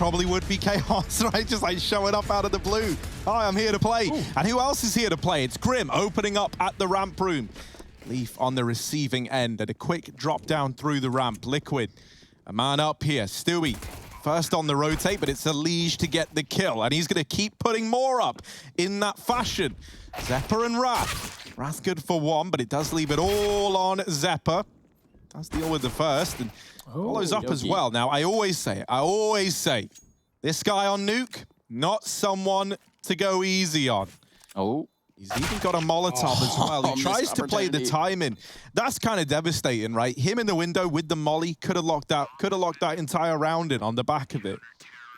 probably would be Chaos, right? Just like showing up out of the blue. Hi, I'm here to play. Ooh. And who else is here to play? It's Grim opening up at the ramp room. Leaf on the receiving end and a quick drop down through the ramp. Liquid, a man up here. Stewie, first on the rotate, but it's a Liege to get the kill. And he's going to keep putting more up in that fashion. Zeppa and Wrath. Wrath good for one, but it does leave it all on Zeppa. Does deal with the first and follows up as well. Now, I always say, this guy on Nuke, not someone to go easy on. Oh. He's even got a Molotov as well. He tries to play the timing. That's kind of devastating, right? Him in the window with the molly could have locked that entire round in on the back of it.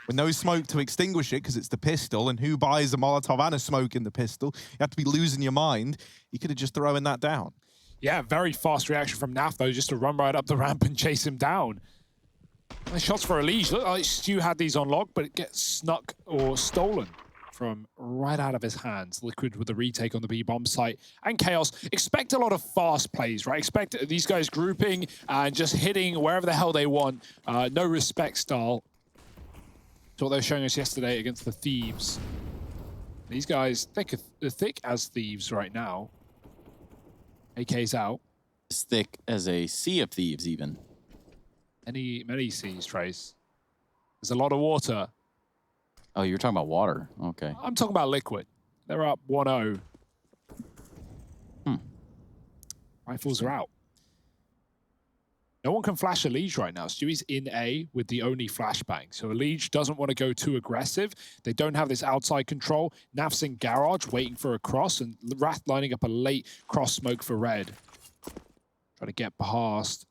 With no smoke to extinguish it because it's the pistol, and who buys a Molotov and a smoke in the pistol? You have to be losing your mind. You could have just thrown that down. Yeah, very fast reaction from Naf, though, just to run right up the ramp and chase him down. Nice shots for a Liege. Look like Stu had these on lock, but it gets snuck or stolen from right out of his hands. Liquid with the retake on the B-bomb site. And Chaos, expect a lot of fast plays, right? Expect these guys grouping and just hitting wherever the hell they want. No respect style. That's what they were showing us yesterday against the Thieves. These guys, thick as thieves right now. AK's out. As thick as a sea of thieves, even. Many seas, Trace. There's a lot of water. Oh, you're talking about water. Okay. I'm talking about Liquid. They're up 1-0. Rifles are out. No one can flash a Liege right now. Stewie's in A with the only flashbang. So a Liege doesn't want to go too aggressive. They don't have this outside control. Naf's in garage waiting for a cross, and Wrath lining up a late cross smoke for red. Try to get past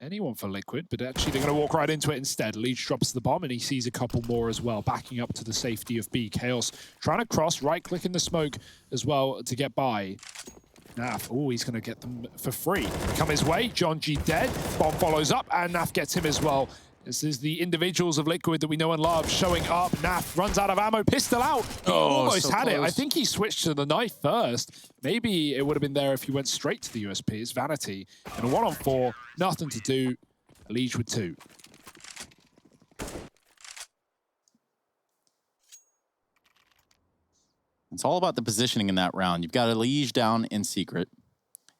anyone for Liquid, but actually they're going to walk right into it instead. Liege drops the bomb, and he sees a couple more as well, backing up to the safety of B. Chaos trying to cross, right-click in the smoke as well to get by. Naf, oh, he's going to get them for free. Come his way, John G dead. Bomb follows up, and Naf gets him as well. This is the individuals of Liquid that we know and love showing up. Naf runs out of ammo, pistol out. He almost had it. I think he switched to the knife first. Maybe it would have been there if he went straight to the USP. It's Vanity. And a 1-on-4, nothing to do. A Liege with 2. It's all about the positioning in that round. You've got a Liege down in secret.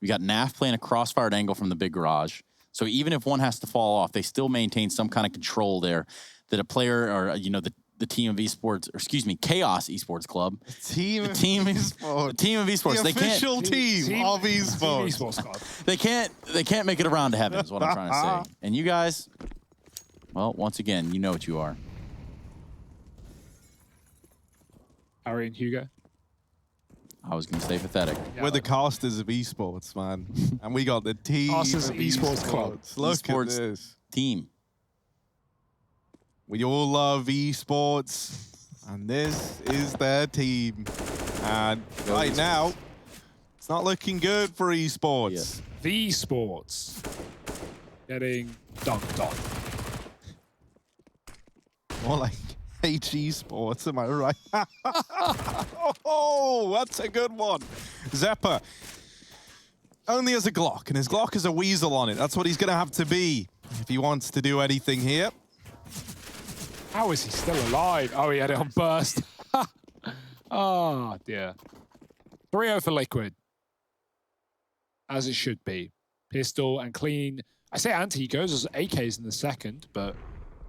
You've got Naf playing a crossfired angle from the big garage. So even if one has to fall off, they still maintain some kind of control there that a player or, you know, the team of esports, or excuse me, Chaos Esports Club. The team of esports. The official team of esports. They can't make it around to heaven is what I'm trying to say. And you guys, well, once again, you know what you are. Harry and Hugo. I was going to say pathetic. Yeah, we're the casters of esports, man. And we got the team Casters of esports club. Look esports at this. Team. We all love esports. And this is their team. And right now, it's not looking good for esports. Yes. The sports getting dunked on. More like HE Sports, am I right? Oh, that's a good one. Zeppa only has a Glock, and his Glock has a weasel on it. That's what he's going to have to be if he wants to do anything here. How is he still alive? Oh, he had it on burst. Oh, dear. 3-0 for Liquid. As it should be. Pistol and clean. I say anti, he goes as AKs in the second, but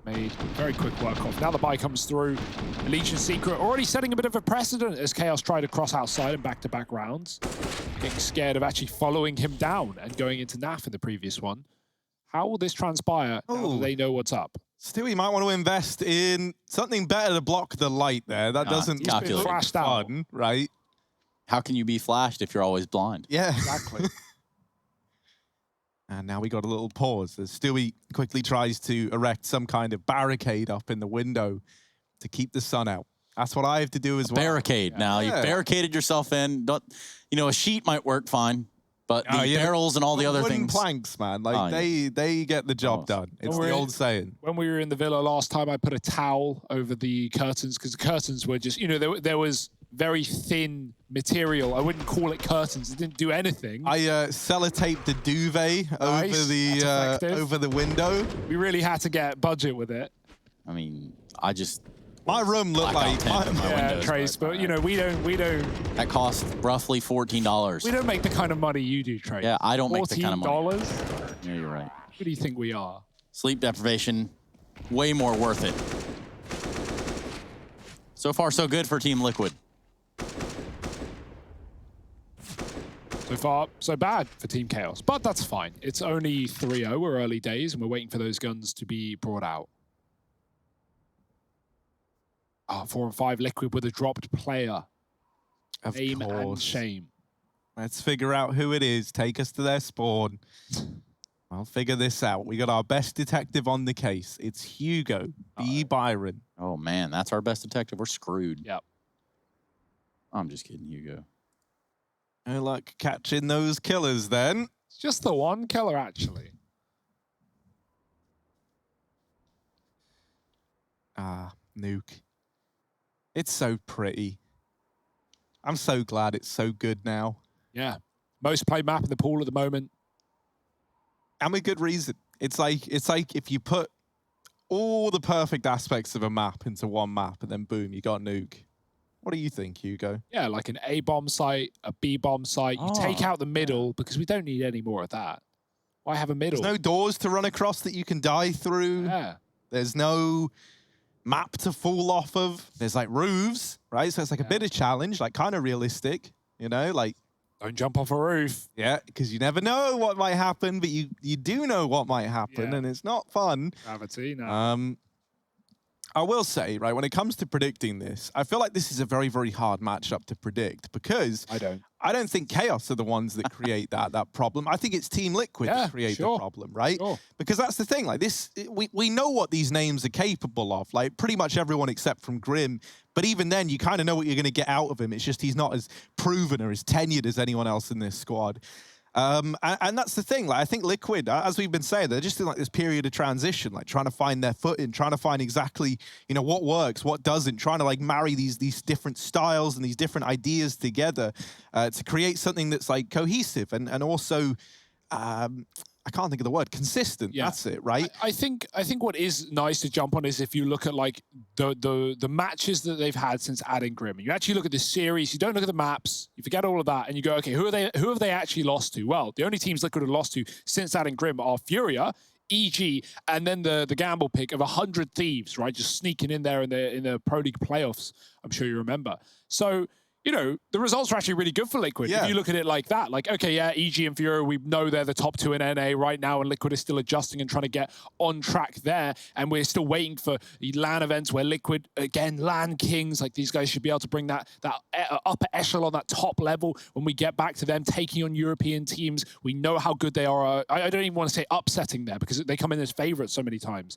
made very quick work off. Now the buy comes through. Legion Secret already setting a bit of a precedent as Chaos tried to cross outside in back-to-back rounds. Getting scared of actually following him down and going into NAF in the previous one. How will this transpire? How do they know what's up? Stewie might want to invest in something better to block the light there. That doesn't look flashed out, right? How can you be flashed if you're always blind? Yeah. Exactly. And now we got a little pause as Stewie quickly tries to erect some kind of barricade up in the window to keep the sun out. That's what I have to do as well. Barricade. Yeah. Now, you've barricaded yourself in. Don't, you know, a sheet might work fine, but the barrels and all the other things. Planks, man. Like, they get the job done. It's the old saying. When we were in the villa last time, I put a towel over the curtains because the curtains were just, you know, there was very thin material. I wouldn't call it curtains. It didn't do anything. I sellotaped the duvet over the window. We really had to get budget with it. I mean, I just My room looked like windows, Trace, but you know, we don't. that cost roughly $14. We don't make the kind of money you do, Trace. Yeah, I don't make the kind of money. $14? Yeah, you're right. Who do you think we are? Sleep deprivation, way more worth it. So far, so good for Team Liquid. So far, so bad for Team Chaos, but that's fine. It's only 3-0. We're early days, and we're waiting for those guns to be brought out. 4 and 5 Liquid with a dropped player. Of Aim and course. shame. Let's figure out who it is. Take us to their spawn. I'll figure this out. We got our best detective on the case. It's Hugo B. Byron. Oh, man, that's our best detective. We're screwed. Yep. I'm just kidding, Hugo. No luck catching those killers then. It's just the one killer, actually. Nuke. It's so pretty. I'm so glad it's so good now. Yeah. Most played map in the pool at the moment. And with good reason. It's like if you put all the perfect aspects of a map into one map and then boom, you got Nuke. What do you think, Hugo? Yeah, like an A bomb site, a B bomb site. You take out the middle because we don't need any more of that. Why have a middle? There's no doors to run across that you can die through. Yeah. There's no map to fall off of. There's like roofs, right? So it's like a bit of challenge, like kind of realistic, you know, like. Don't jump off a roof. Yeah, because you never know what might happen, but you do know what might happen, and it's not fun. Gravity, no. I will say, right, when it comes to predicting this, I feel like this is a very, very hard matchup to predict because I don't think Chaos are the ones that create that problem. I think it's Team Liquid that create the problem, right? Because that's the thing, like this, we know what these names are capable of, like pretty much everyone except from Grim, but even then you kind of know what you're going to get out of him. It's just he's not as proven or as tenured as anyone else in this squad. And that's the thing, like I think Liquid, as we've been saying, they're just in like this period of transition, like trying to find their footing, trying to find exactly, you know, what works, what doesn't, trying to like marry these different styles and these different ideas together to create something that's like cohesive and also, I can't think of the word, consistent. Yeah. That's it, right? I think what is nice to jump on is if you look at like the matches that they've had since adding Grim. And you actually look at this series, you don't look at the maps, you forget all of that, and you go, okay, who have they actually lost to? Well, the only teams Liquid have lost to since adding Grim are Furia, EG, and then the gamble pick of 100 Thieves, right? Just sneaking in there in the Pro League playoffs. I'm sure you remember. So, you know, the results are actually really good for Liquid. Yeah. If you look at it like that, like, okay, yeah, EG and Fury, we know they're the top 2 in NA right now, and Liquid is still adjusting and trying to get on track there. And we're still waiting for LAN events where Liquid, again, LAN kings, like these guys should be able to bring that upper echelon, that top level when we get back to them taking on European teams. We know how good they are. I don't even want to say upsetting there because they come in as favorites so many times.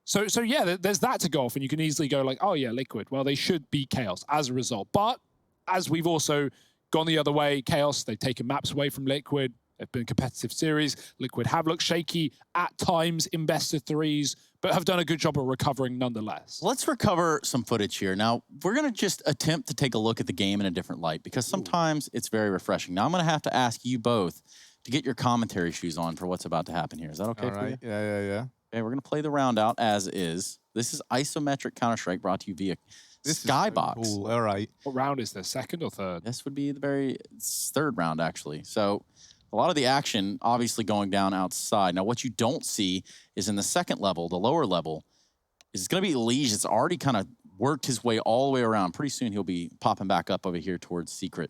So yeah, there's that to go off, and you can easily go like, oh yeah, Liquid. Well, they should beat Chaos as a result. But as we've also gone the other way, Chaos, they've taken maps away from Liquid. They've been a competitive series. Liquid have looked shaky at times in best of threes, but have done a good job of recovering nonetheless. Let's recover some footage here. Now, we're going to just attempt to take a look at the game in a different light because sometimes it's very refreshing. Now, I'm going to have to ask you both to get your commentary shoes on for what's about to happen here. Is that okay for you? Yeah. Okay, we're going to play the round out as is. This is isometric Counter-Strike brought to you via Skybox. So cool. All right. What round is this? Second or third? This would be the third round, actually. So a lot of the action obviously going down outside. Now, what you don't see is in the second level, the lower level, is going to be Lige. It's already kind of worked his way all the way around. Pretty soon he'll be popping back up over here towards Secret.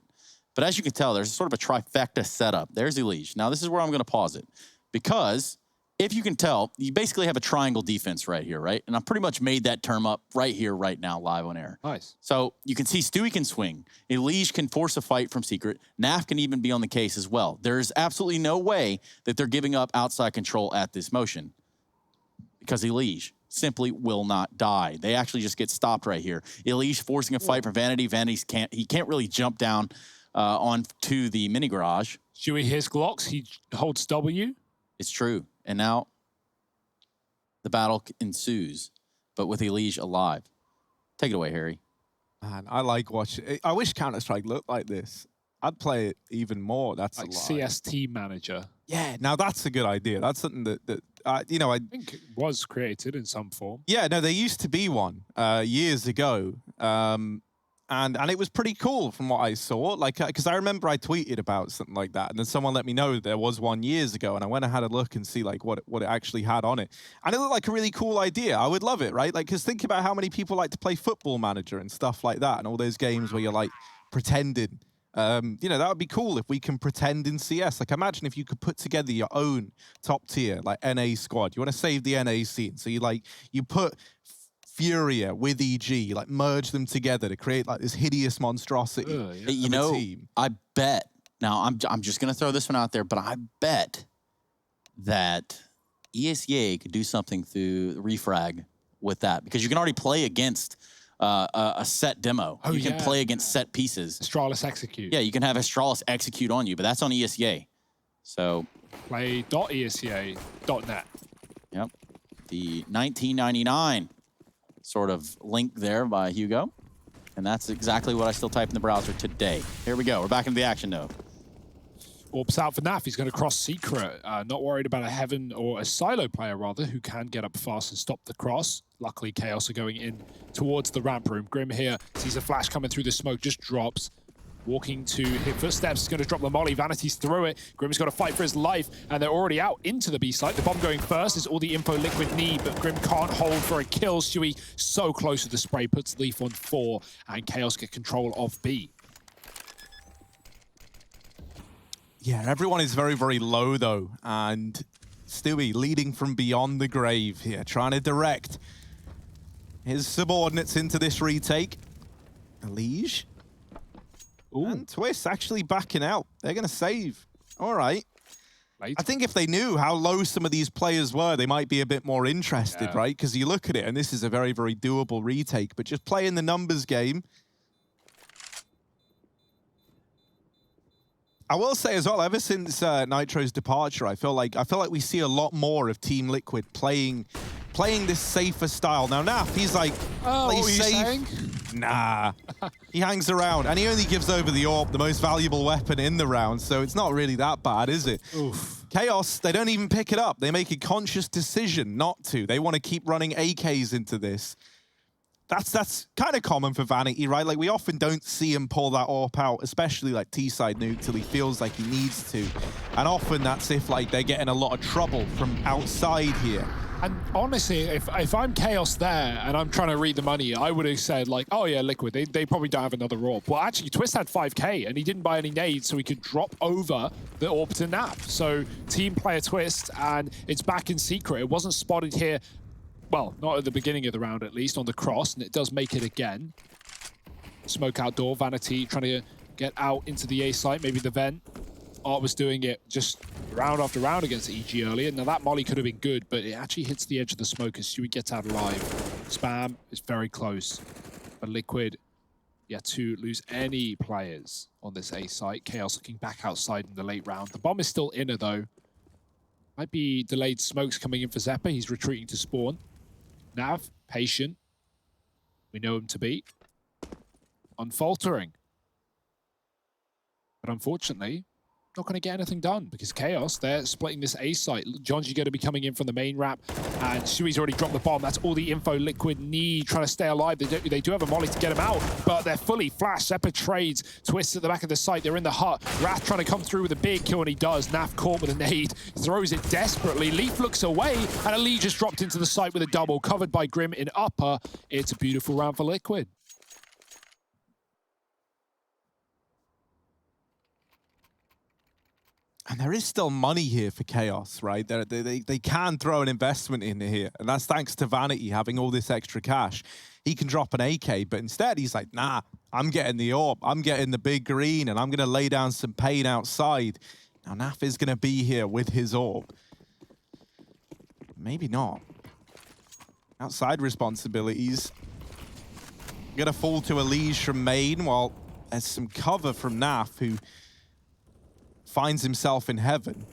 But as you can tell, there's sort of a trifecta setup. There's Lige. Now, this is where I'm going to pause it because if you can tell, you basically have a triangle defense right here, right? And I pretty much made that term up right here, right now, live on air. Nice. So you can see Stewie can swing. Elige can force a fight from Secret. Naf can even be on the case as well. There's absolutely no way that they're giving up outside control at this motion because Elige simply will not die. They actually just get stopped right here. Elige forcing a fight from Vanity. He can't really jump down onto the mini garage. Stewie hits Glocks. He holds W. It's true. And now the battle ensues, but with Elige alive. Take it away, Harry. Man, I like watching. I wish Counter-Strike looked like this. I'd play it even more. That's like a lie. CST manager. Yeah, now that's a good idea. That's something that you know, I think it was created in some form. Yeah, no, there used to be one years ago, and it was pretty cool from what I saw. Like, because I remember I tweeted about something like that, and then someone let me know that there was one years ago, and I went and had a look and see like what it actually had on it, and it looked like a really cool idea. I would love it, right? Like, because think about how many people like to play Football Manager and stuff like that, and all those games where you're like pretending. You know, that would be cool if we can pretend in CS. Like, imagine if you could put together your own top tier, like NA squad. You want to save the NA scene, so you put Furia with EG, like merge them together to create like this hideous monstrosity. Yeah. You know, team. I bet. Now, I'm just gonna throw this one out there, but I bet that ESEA could do something through Refrag with that, because you can already play against a set demo. You can play against set pieces. Astralis execute. Yeah, you can have Astralis execute on you, but that's on ESEA. So play.esea.net. Yep. The 1999 sort of link there by Hugo. And that's exactly what I still type in the browser today. Here we go. We're back into the action though. Orbs out for Naf. He's going to cross Secret. Not worried about a Heaven or a Silo player, rather, who can get up fast and stop the cross. Luckily, Chaos are going in towards the ramp room. Grim here sees a flash coming through the smoke, just drops. Walking to his footsteps, going to drop the molly. Vanity's through it. Grim's got to fight for his life, and they're already out into the B site. The bomb going first is all the info Liquid need, but Grim can't hold for a kill. Stewie so close to the spray, puts Leaf on 4, and Chaos get control of B. Yeah, everyone is very, very low, though. And Stewie leading from beyond the grave here, trying to direct his subordinates into this retake. Elige. And Twist actually backing out. They're going to save. All right. I think if they knew how low some of these players were, they might be a bit more interested, right? Because you look at it, and this is a very, very doable retake. But just playing the numbers game. I will say as well, ever since Nitro's departure, I feel like we see a lot more of Team Liquid playing this safer style. Now Naf, he's like, play safe. Nah, he hangs around, and he only gives over the AWP, the most valuable weapon in the round, so it's not really that bad, is it? Oof. Chaos, they don't even pick it up. They make a conscious decision not to. They want to keep running AKs into this. That's kind of common for Vanity, right? Like, we often don't see him pull that AWP out, especially like T-side Nuke, till he feels like he needs to. And often that's if like they're getting a lot of trouble from outside here. And honestly, if I'm Chaos there and I'm trying to read the money, I would have said like, oh yeah, Liquid, they probably don't have another AWP. Well, actually, Twist had 5k and he didn't buy any nades, so he could drop over the AWP to Nap. So team player Twist, and it's back in Secret. It wasn't spotted here. Well, not at the beginning of the round, at least, on the cross, and it does make it again. Smoke outdoor, Vanity trying to get out into the A site, maybe the vent. Art was doing it just round after round against EG earlier. Now, that molly could have been good, but it actually hits the edge of the smoke as Stewie gets out alive. Spam is very close, but Liquid, to lose any players on this A site. Chaos looking back outside in the late round. The bomb is still inner, though. Might be delayed smokes coming in for Zeppa. He's retreating to spawn. Nav, patient. We know him to be. Unfaltering. But unfortunately, not going to get anything done because Chaos, they're splitting this A site. Jonji going to be coming in from the main ramp, and Shui's already dropped the bomb. That's all the info Liquid need, trying to stay alive. They do have a molly to get him out, but they're fully flashed. Zeppa trades, Twist at the back of the site. They're in the hut. Wrath trying to come through with a big kill, and he does. Naf caught with a nade, throws it desperately. Leaf looks away, and Ali just dropped into the site with a double, covered by Grim in upper. It's a beautiful round for Liquid. And there is still money here for Chaos, right? They can throw an investment in here, and that's thanks to Vanity having all this extra cash. He can drop an AK, but instead he's like, nah, I'm getting the AWP, I'm getting the big green, and I'm going to lay down some pain outside. Now, Naf is going to be here with his AWP. Maybe not. Outside responsibilities. Going to fall to Elige from main, while there's some cover from Naf, who finds himself in heaven.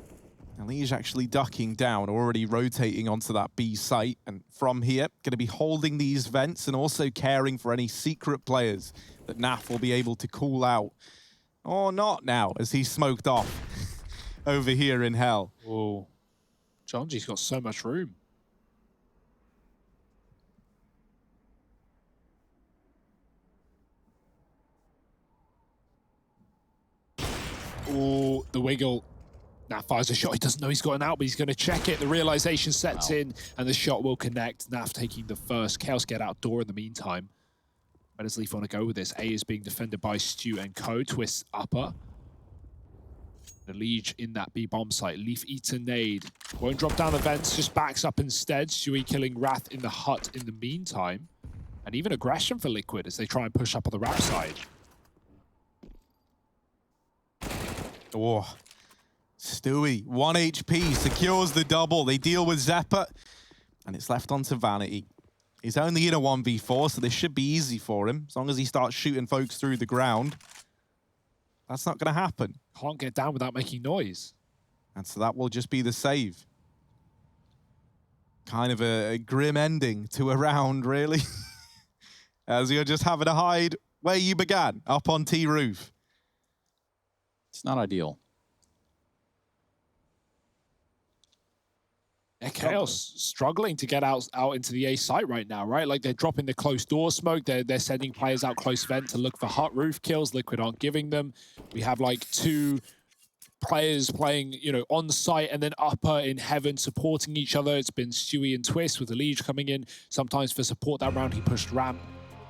Elige actually ducking down, already rotating onto that B site. And from here, going to be holding these vents and also caring for any secret players that Naf will be able to call out. Or not now, as he's smoked off over here in hell. Whoa. Jonji's got so much room. Oh, the wiggle. Now fires a shot. He doesn't know he's got an out, but he's going to check it. The realization sets in, and the shot will connect. Naf taking the first. Chaos get outdoor in the meantime. Where does Leaf want to go with this? A is being defended by Stu and Co. Twist upper. The Liege in that B bomb site. Leaf eats a nade. Won't drop down the vents, just backs up instead. Stewie killing Wrath in the hut in the meantime. And even aggression for Liquid as they try and push up on the ramp side. Oh, Stewie, 1 HP, secures the double. They deal with Zeppa, and it's left onto Vanity. He's only in a 1v4, so this should be easy for him, as long as he starts shooting folks through the ground. That's not going to happen. Can't get down without making noise. And so that will just be the save. Kind of a grim ending to a round, really. As you're just having to hide where you began, up on T roof. It's not ideal. Yeah, Chaos struggling to get out into the A site right now, right? Like they're dropping the close door smoke. They're sending players out close vent to look for hut roof kills. Liquid aren't giving them. We have like 2 players playing, you know, on site and then upper in heaven supporting each other. It's been Stewie and Twist with the Liege coming in. Sometimes for support that round he pushed ramp,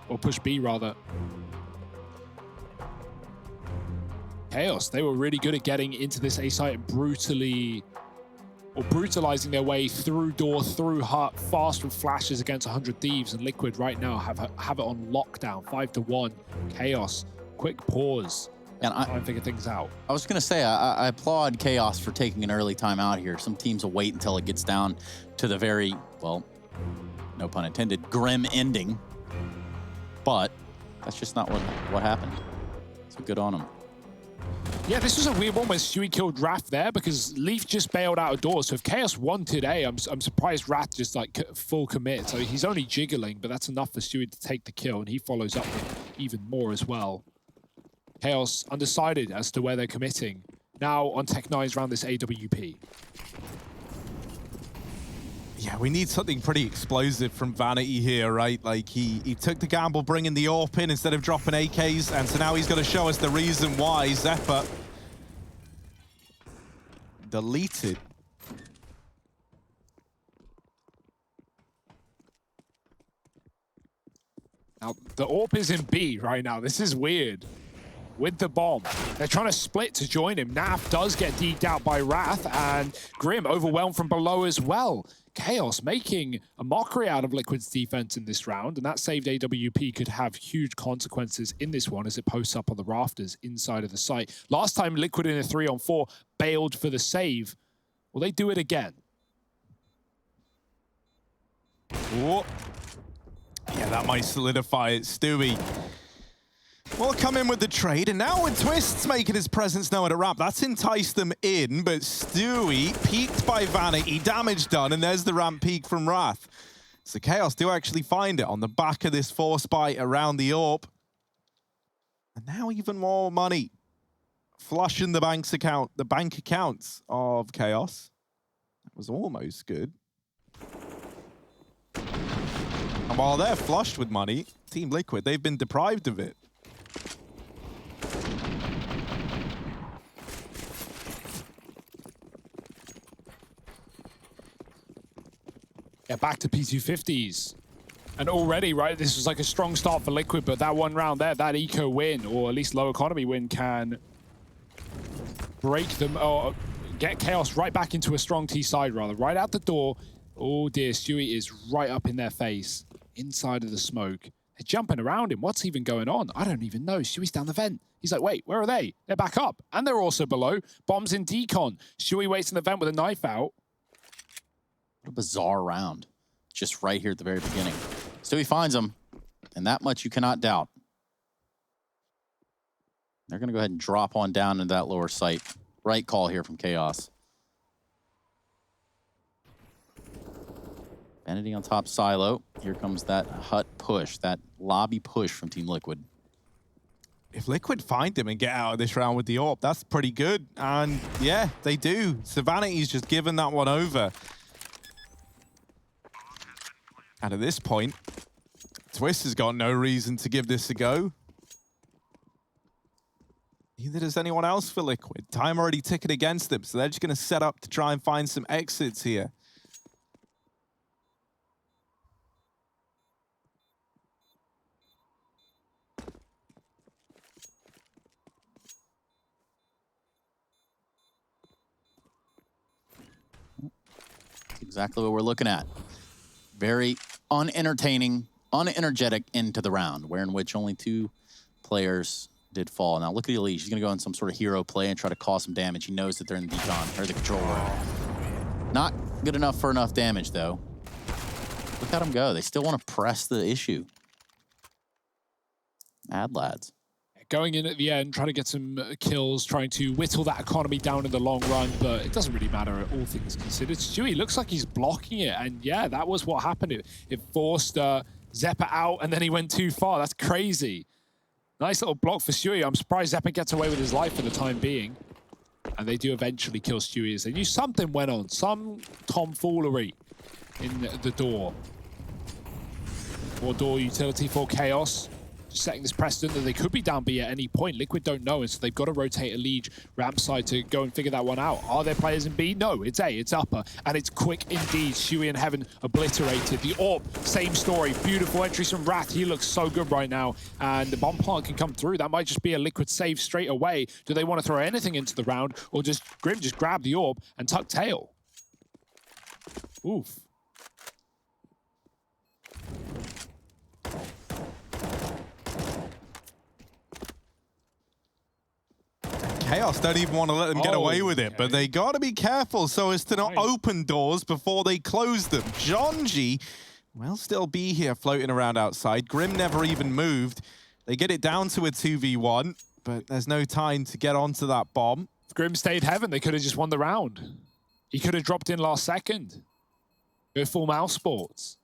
or pushed B rather. Chaos, they were really good at getting into this A site and brutalizing their way through door, through hut, fast with flashes against 100 Thieves, and Liquid right now have it on lockdown, 5-1. Chaos, quick pause. And try and figure things out. I was going to say, I applaud Chaos for taking an early time out here. Some teams will wait until it gets down to the very, well, no pun intended, grim ending. But that's just not what happened. So good on them. Yeah, this was a weird one when Stewie killed Wrath there because Leaf just bailed out of doors. So if Chaos won today, I'm surprised Wrath just like full commit. So he's only jiggling, but that's enough for Stewie to take the kill, and he follows up with even more as well. Chaos undecided as to where they're committing. Now on Tech9's around this AWP. Yeah, we need something pretty explosive from Vanity here, right? Like, he took the gamble bringing the AWP in instead of dropping AKs, and so now he's going to show us the reason why. Zeppa deleted. Now, the AWP is in B right now. This is weird. With the bomb. They're trying to split to join him. Naf does get deked out by Wrath, and Grim overwhelmed from below as well. Chaos making a mockery out of Liquid's defense in this round, and that saved AWP could have huge consequences in this one as it posts up on the rafters inside of the site. Last time Liquid in a 3-on-4 bailed for the save. Will they do it again? Oh. Yeah, that might solidify it. Stewie will come in with the trade, and now with Twist's making his presence known at ramp, that's enticed them in, but Stewie peaked by Vanity, damage done, and there's the ramp peak from Wrath. So Chaos do actually find it on the back of this force bite around the AWP. And now even more money flushing the bank accounts of Chaos. That was almost good. And while they're flushed with money, Team Liquid, they've been deprived of it. Yeah, back to P250s. And already, right, this was like a strong start for Liquid, but that one round there, that eco win, or at least low economy win, can break them, or get Chaos right back into a strong T side, rather. Right out the door. Oh dear, Stewie is right up in their face, inside of the smoke. They're jumping around him. What's even going on? I don't even know. Stewie's down the vent. He's like, wait, where are they? They're back up. And they're also below. Bombs in decon. Stewie waits in the vent with a knife out. What a bizarre round. Just right here at the very beginning. Stewie finds him, and that much you cannot doubt. They're going to go ahead and drop on down into that lower site. Right call here from Chaos. Vanity on top silo. Here comes that hut push, that lobby push from Team Liquid. if Liquid find him and get out of this round with the AWP, that's pretty good. And yeah, they do. Savanity's just given that one over. And at this point, Twist has got no reason to give this a go. Neither does anyone else for Liquid. Time already ticking against them, so they're just going to set up to try and find some exits here. Exactly what we're looking at. Very unentertaining, unenergetic into the round, where in which only 2 players did fall. Now look at Elise. He's going to go in some sort of hero play and try to cause some damage. He knows that they're in the decon, or the control room. Not good enough for enough damage, though. Look at them go. They still want to press the issue. Mad lads. Going in at the end, trying to get some kills, trying to whittle that economy down in the long run, but it doesn't really matter, all things considered. Stewie looks like he's blocking it, and yeah, that was what happened. It forced Zeppa out, and then he went too far. That's crazy. Nice little block for Stewie. I'm surprised Zeppa gets away with his life for the time being. And they do eventually kill Stewie as they knew something went on, some tomfoolery in the door. Or door utility for Chaos. Setting this precedent that they could be down B at any point. Liquid don't know, and so they've got to rotate a lead ramp side to go and figure that one out. Are there players in B? No, it's A, it's upper, and it's quick indeed. Stewie and Heaven obliterated. The AWP, same story. Beautiful entries from Wrath. He looks so good right now, and the bomb plant can come through. That might just be a Liquid save straight away. Do they want to throw anything into the round, or just Grim just grab the AWP and tuck tail? Oof. Chaos don't even want to let them get away with it, but they got to be careful so as to not open doors before they close them. Jonji will still be here floating around outside. Grim never even moved. They get it down to a 2v1, but there's no time to get onto that bomb. If Grim stayed Heaven, they could have just won the round. He could have dropped in last second. Go full mouse sports.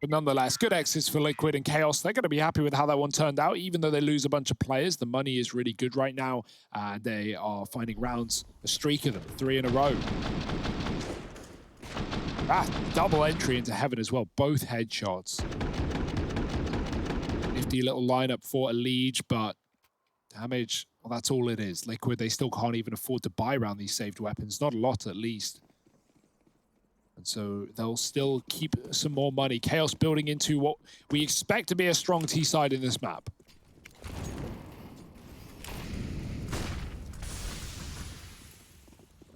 But nonetheless, good exits for Liquid and Chaos. They're going to be happy with how that one turned out, even though they lose a bunch of players. The money is really good right now, and they are finding rounds, a streak of them, 3 in a row. Double entry into Heaven as well, both headshots. Nifty little lineup for a Liege, but damage, well, that's all it is. Liquid, they still can't even afford to buy around these saved weapons. Not a lot, at least. And so they'll still keep some more money. Chaos building into what we expect to be a strong T side in this map.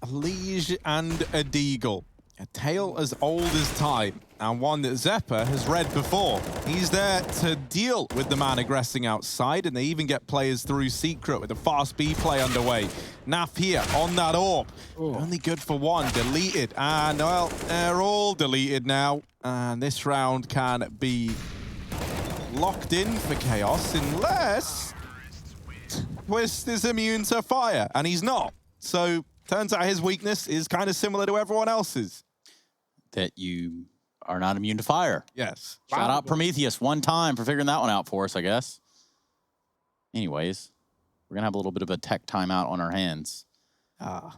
A Liege and a Deagle. A tale as old as time, and one that Zeppa has read before. He's there to deal with the man aggressing outside, and they even get players through Secret with a fast B play underway. Naf here on that AWP. Only good for one, deleted. And, well, they're all deleted now. And this round can be locked in for Chaos, unless Twist is immune to fire, and he's not. So, turns out his weakness is kind of similar to everyone else's. That you are not immune to fire. Yes. Shout out Prometheus one time for figuring that one out for us, I guess. Anyways, we're going to have a little bit of a tech timeout on our hands. A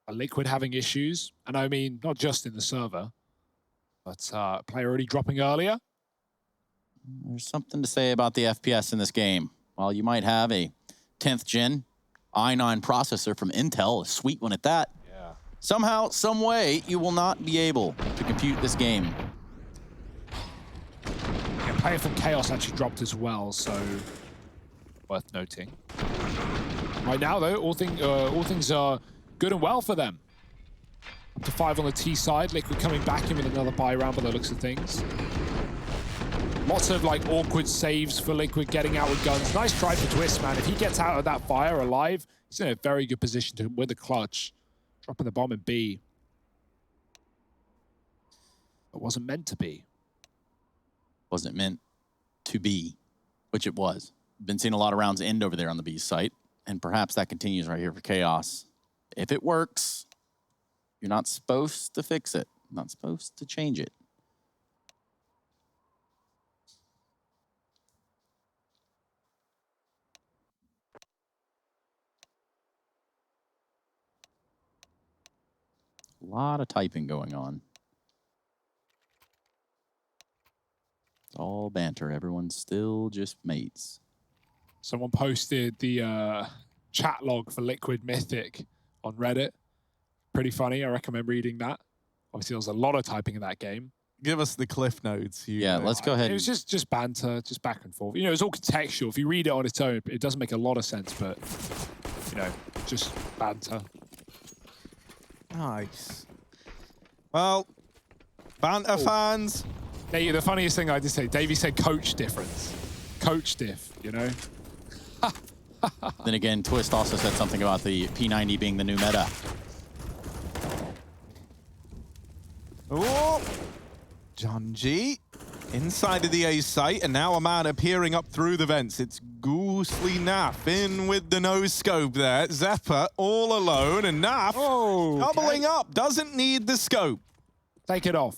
Liquid having issues, and I mean, not just in the server, but player already dropping earlier. There's something to say about the FPS in this game. While you might have a 10th gen i9 processor from Intel, a sweet one at that. Yeah. Somehow, some way, you will not be able to compute this game. Yeah, player from Chaos actually dropped as well, so worth noting. Right now, though, all things are good and well for them. Up to 5 on the T side. Liquid coming back in with another buy round by the looks of things. Lots of like awkward saves for Liquid getting out with guns. Nice try for Twist, man. If he gets out of that fire alive, he's in a very good position to win the clutch. Dropping the bomb in B. It wasn't meant to be. Wasn't meant to be, which it was. Been seeing a lot of rounds end over there on the B site, and perhaps that continues right here for Chaos. If it works, you're not supposed to fix it. Not supposed to change it. A lot of typing going on. It's all banter. Everyone's still just mates. Someone posted the chat log for Liquid Mythic on Reddit. Pretty funny. I recommend reading that. Obviously, there was a lot of typing in that game. Give us the cliff notes. Yeah, let's go ahead. It was just banter, just back and forth. You know, it's all contextual. If you read it on its own, it doesn't make a lot of sense, but, you know, just banter. Nice. Well, banter fans. Hey, the funniest thing I did say, Davey said coach difference. Coach diff, you know? Then again, Twist also said something about the P90 being the new meta. Oh, John G inside of the A site, and now a man appearing up through the vents. It's Ghostly Naf in with the no scope there. Zephyr all alone, and Naf doubling up, doesn't need the scope. Take it off.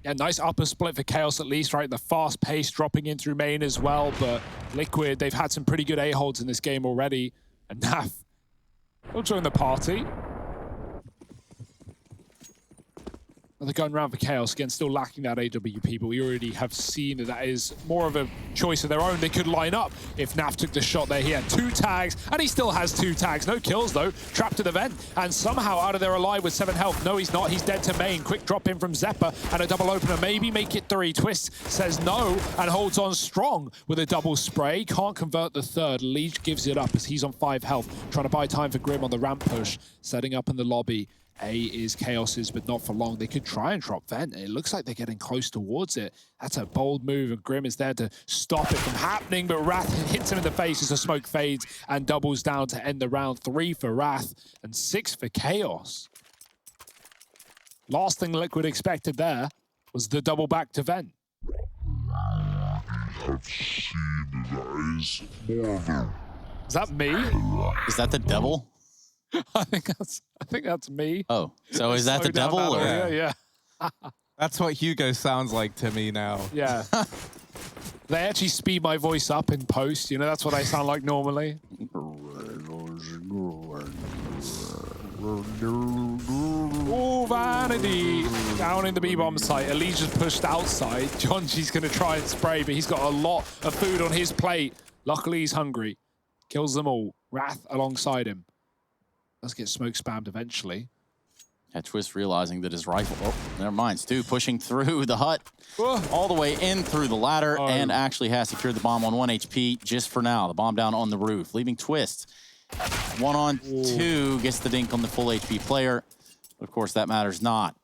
Yeah, nice upper split for Chaos at least, right? The fast pace dropping in through main as well, but Liquid, they've had some pretty good A-holds in this game already. And Naf will join the party. They're going around for Chaos, again, still lacking that AWP, but we already have seen that that is more of a choice of their own. They could line up if Naf took the shot there. He had 2 tags, and he still has 2 tags. No kills, though. Trapped at the vent, and somehow out of there alive with 7 health. No, he's not. He's dead to main. Quick drop in from Zephyr, and a double opener. Maybe make it 3. Twist says no, and holds on strong with a double spray. Can't convert the third. Leech gives it up as he's on 5 health, trying to buy time for Grim on the ramp push. Setting up in the lobby. A is Chaos's, but not for long. They could try and drop vent. It looks like they're getting close towards it. That's a bold move, and Grim is there to stop it from happening, but Wrath hits him in the face as the smoke fades and doubles down to end the round. 3 for Wrath and 6 for Chaos. Last thing Liquid expected there was the double back to vent. Is that me? Is that the devil? I think that's me. Oh, so is that the devil? Or? Yeah. That's what Hugo sounds like to me now. Yeah. They actually speed my voice up in post. You know, that's what I sound like normally. Oh, Vanity. Down in the B-bomb site. Elise just pushed outside. John G's going to try and spray, but he's got a lot of food on his plate. Luckily, he's hungry. Kills them all. Wrath alongside him. Let's get smoke spammed eventually. Yeah, Twist realizing that his rifle... Oh, never mind. Stu pushing through the hut, all the way in through the ladder, and actually has secured the bomb on 1 HP just for now. The bomb down on the roof, leaving Twist 1 on 2, gets the dink on the full HP player. But of course, that matters not.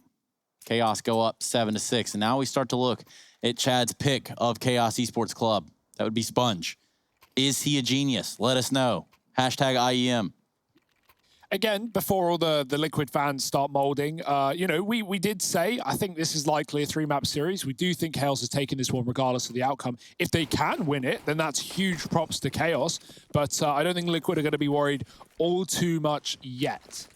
Chaos go up 7-6, and now we start to look at Chad's pick of Chaos Esports Club. That would be Sponge. Is he a genius? Let us know. Hashtag IEM. Again, before all the Liquid fans start molding, you know, we did say, I think this is likely a 3-map series. We do think Chaos is taking this one regardless of the outcome. If they can win it, then that's huge props to Chaos. But I don't think Liquid are going to be worried all too much yet.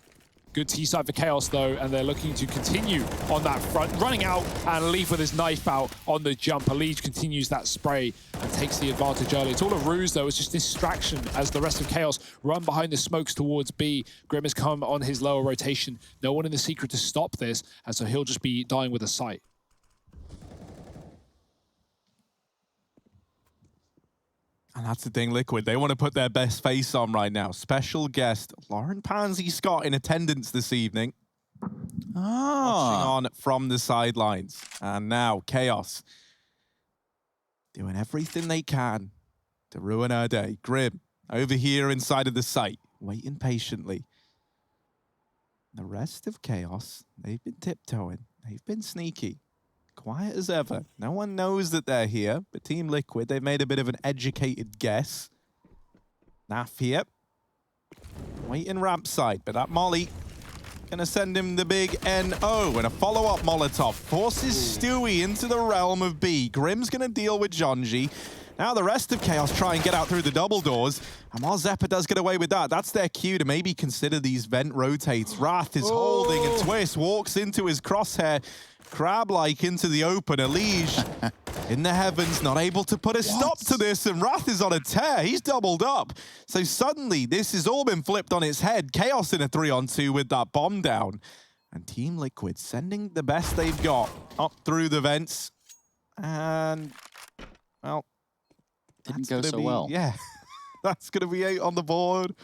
Good T-side for Chaos, though, and they're looking to continue on that front. Running out, and Leaf with his knife out on the jump. Leaf continues that spray and takes the advantage early. It's all a ruse, though. It's just distraction as the rest of Chaos run behind the smokes towards B. Grim has come on his lower rotation. No one in the secret to stop this, and so he'll just be dying with a sight. And that's the thing, Liquid. They want to put their best face on right now. Special guest Lauren Pansy Scott in attendance this evening. Watching on from the sidelines. And now Chaos doing everything they can to ruin her day. Grim over here inside of the site, waiting patiently. The rest of Chaos, they've been tiptoeing. They've been sneaky. Quiet as ever. No one knows that they're here, but Team Liquid, they've made a bit of an educated guess. Naf here. Waiting ramp side, but that Molly gonna send him the big NO, and a follow-up Molotov forces Stewie into the realm of B. Grim's gonna deal with Jonji. Now the rest of Chaos try and get out through the double doors, and while Zephyr does get away with that, that's their cue to maybe consider these vent rotates. Wrath is holding, and Twist walks into his crosshair. crab-like into the open. Elige in the heavens, not able to put a stop to this, and Wrath is on a tear. He's doubled up. So suddenly, this has all been flipped on its head. Chaos in a 3-on-2 with that bomb down. And Team Liquid sending the best they've got up through the vents. And, well, Didn't go so well. Yeah, that's going to be 8 on the board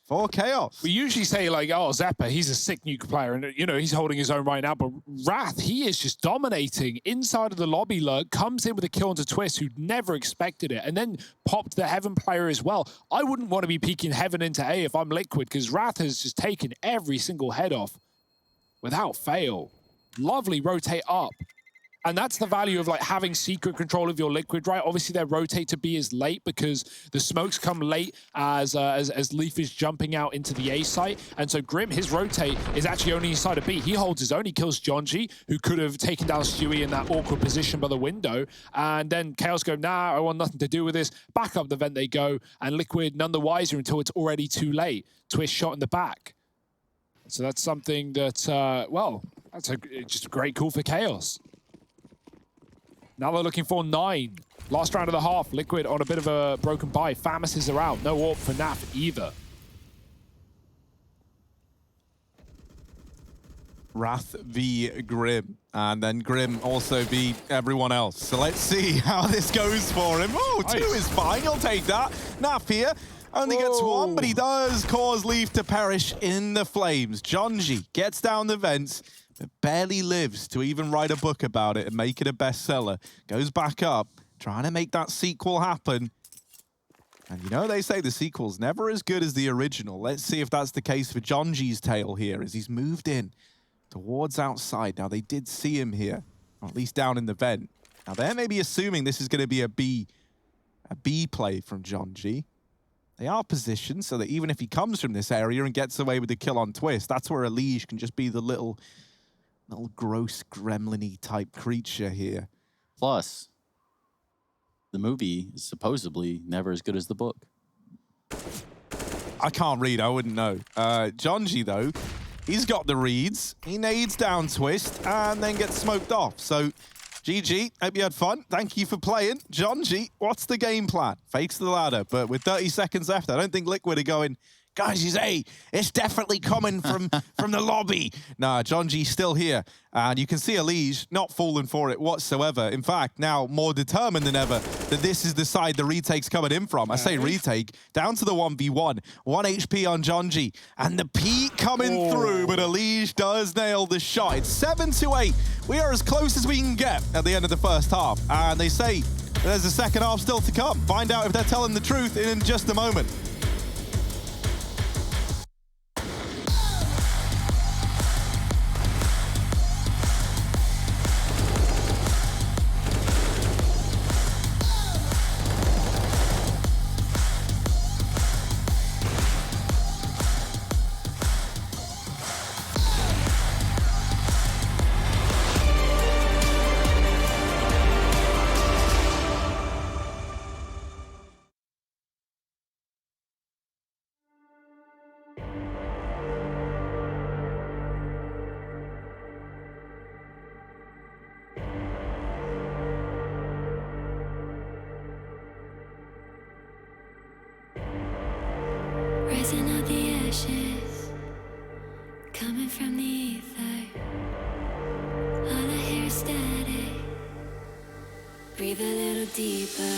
for Chaos. We usually say, like, oh, Zeppa, he's a sick Nuke player, and, you know, he's holding his own right now, but Wrath, he is just dominating inside of the lobby lurk, comes in with a kill into Twist, who never expected it, and then popped the Heaven player as well. I wouldn't want to be peeking Heaven into A if I'm Liquid, because Wrath has just taken every single head off without fail. Lovely rotate up. And that's the value of like having secret control of your Liquid, right? Obviously, their rotate to B is late because the smokes come late as Leaf is jumping out into the A site. And so Grim, his rotate is actually only inside of B. He holds his own. He kills Jonji, who could have taken down Stewie in that awkward position by the window. And then Chaos go, nah, I want nothing to do with this. Back up the vent they go. And Liquid none the wiser until it's already too late. Twist shot in the back. So that's something that, well, that's just a great call for Chaos. Now they're looking for 9. Last round of the half, Liquid on a bit of a broken buy. Famises are out. No AWP for NAF either. Wrath v Grim, and then Grim also v everyone else. So let's see how this goes for him. Oh, nice. 2 is fine. He'll take that. NAF here only gets 1, but he does cause Leaf to perish in the flames. Jonji gets down the vents, but barely lives to even write a book about it and make it a bestseller. Goes back up, trying to make that sequel happen. And you know, they say the sequel's never as good as the original. Let's see if that's the case for Jonji's tale here as he's moved in towards outside. Now, they did see him here, or at least down in the vent. Now, they're maybe assuming this is going to be a B play from Jonji. They are positioned so that even if he comes from this area and gets away with the kill on Twist, that's where Elige can just be the little gross gremlin-y type creature here. Plus, the movie is supposedly never as good as the book. I can't read, I wouldn't know. Jonji, though, he's got the reads. He nades down Twist and then gets smoked off. So, GG, hope you had fun. Thank you for playing. Jonji, what's the game plan? Fakes the ladder, but with 30 seconds left, I don't think Liquid are going, guys, he's A. It's definitely coming from the lobby. Nah, Jonji's still here. And you can see Elige not falling for it whatsoever. In fact, now more determined than ever that this is the side the retake's coming in from. I say retake, down to the 1v1. 1 HP on Jonji. And the peak coming through, but Elige does nail the shot. It's 7-8. We are as close as we can get at the end of the first half. And they say there's a second half still to come. Find out if they're telling the truth in just a moment. Rising out the ashes, coming from the ether. All I hear is static. Breathe a little deeper.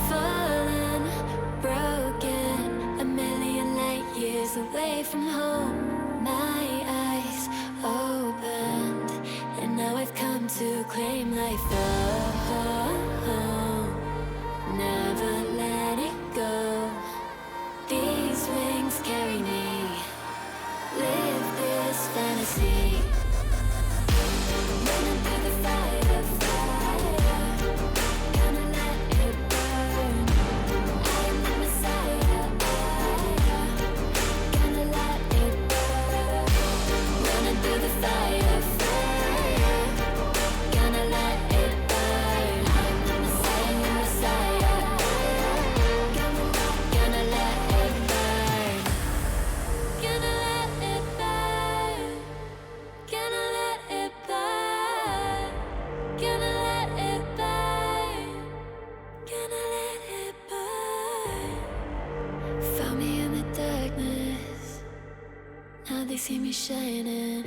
Fallen, broken, a million light years away from home. My eyes opened, and now I've come to claim life. Never let it go. These wings carry me. Live this fantasy. Running through the fire, gonna let it burn. see me shining,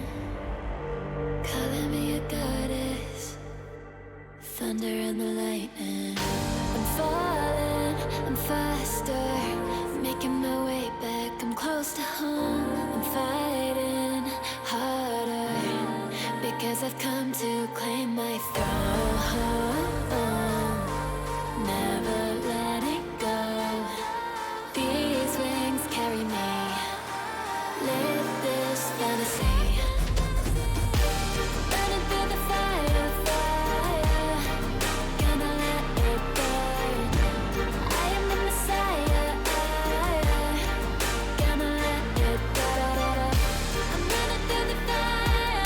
calling me a goddess, thunder and the lightning. I'm falling, I'm faster, making my way back, I'm close to home. I'm fighting harder, because I've come to claim my throne. Never letting go, these wings carry me, live this fantasy. Running through the fire, gonna let it burn. I am the Messiah, gonna let it burn. I'm running through the fire,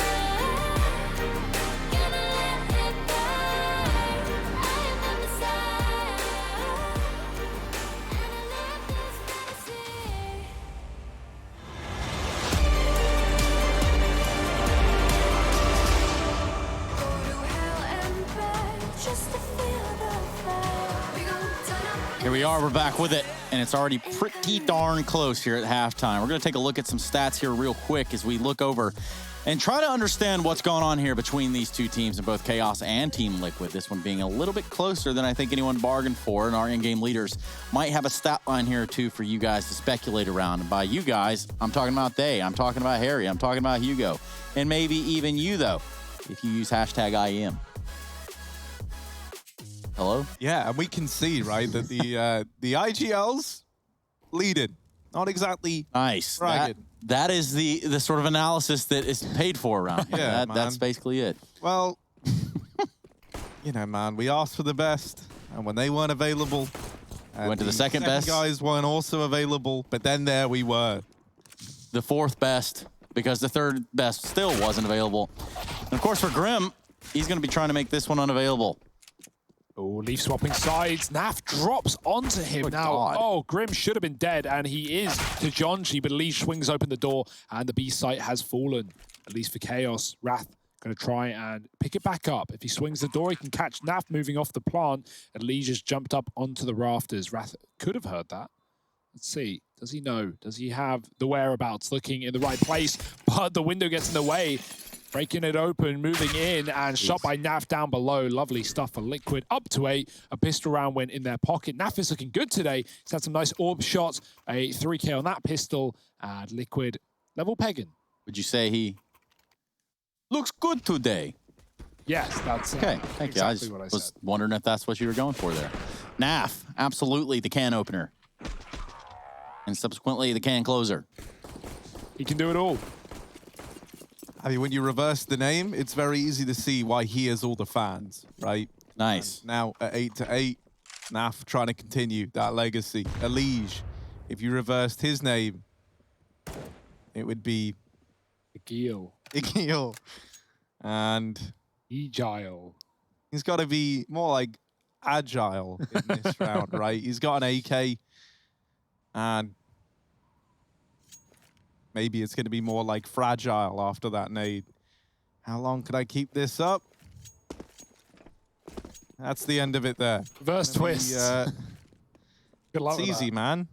gonna let it burn. I am the Messiah, and I live this fantasy. Here we are, we're back with it, and it's already pretty darn close here at halftime. We're going to take a look at some stats here real quick as we look over and try to understand what's going on here between these two teams in both Chaos and Team Liquid. This one being a little bit closer than I think anyone bargained for, and our in-game leaders might have a stat line here or two for you guys to speculate around. And by you guys, I'm talking about they, I'm talking about Harry, I'm talking about Hugo, and maybe even you, though, if you use hashtag IEM. Hello? Yeah, and we can see, right, that the IGL's leading. Not exactly Nice. bragging. That is the sort of analysis that is paid for around here. Yeah, That's man. basically it. Well, you know, man, we asked for the best, and when they weren't available, and Went to the second best. guys weren't also available, but then there we were. The fourth best, because the third best still wasn't available. And of course, for Grim, he's going to be trying to make this one unavailable. Oh, Leaf swapping sides. Naf drops onto him Good now. God. Oh, Grim should have been dead, and he is to Jonji, but Leaf swings open the door, and the B site has fallen, at least for Chaos. Wrath going to try and pick it back up. If he swings the door, he can catch Naf moving off the plant, and Lee just jumped up onto the rafters. Wrath could have heard that. Let's see. Does he know? Does he have the whereabouts? Looking in the right place, but the window gets in the way. Breaking it open, moving in, and shot by Naf down below. Lovely stuff for Liquid. Up to 8. A pistol round went in their pocket. Naf is looking good today. He's had some nice orb shots. A 3K on that pistol. And Liquid level pegging. Would you say he looks good today? Yes, that's Okay, thank you. I exactly just what I was said. wondering if that's what you were going for there. Naf, absolutely the can opener. And subsequently the can closer. He can do it all. I mean, when you reverse the name, it's very easy to see why he has all the fans, right? Nice. And now at 8-8, Naf trying to continue that legacy. Elige, if you reversed his name, it would be Gil. Igil. And Egile. he's got to be more like agile in this round, right? He's got an AK, and maybe it's going to be more like fragile after that nade. How long can I keep this up? That's the end of it there. Reverse twist. Good luck It's with easy, that. man.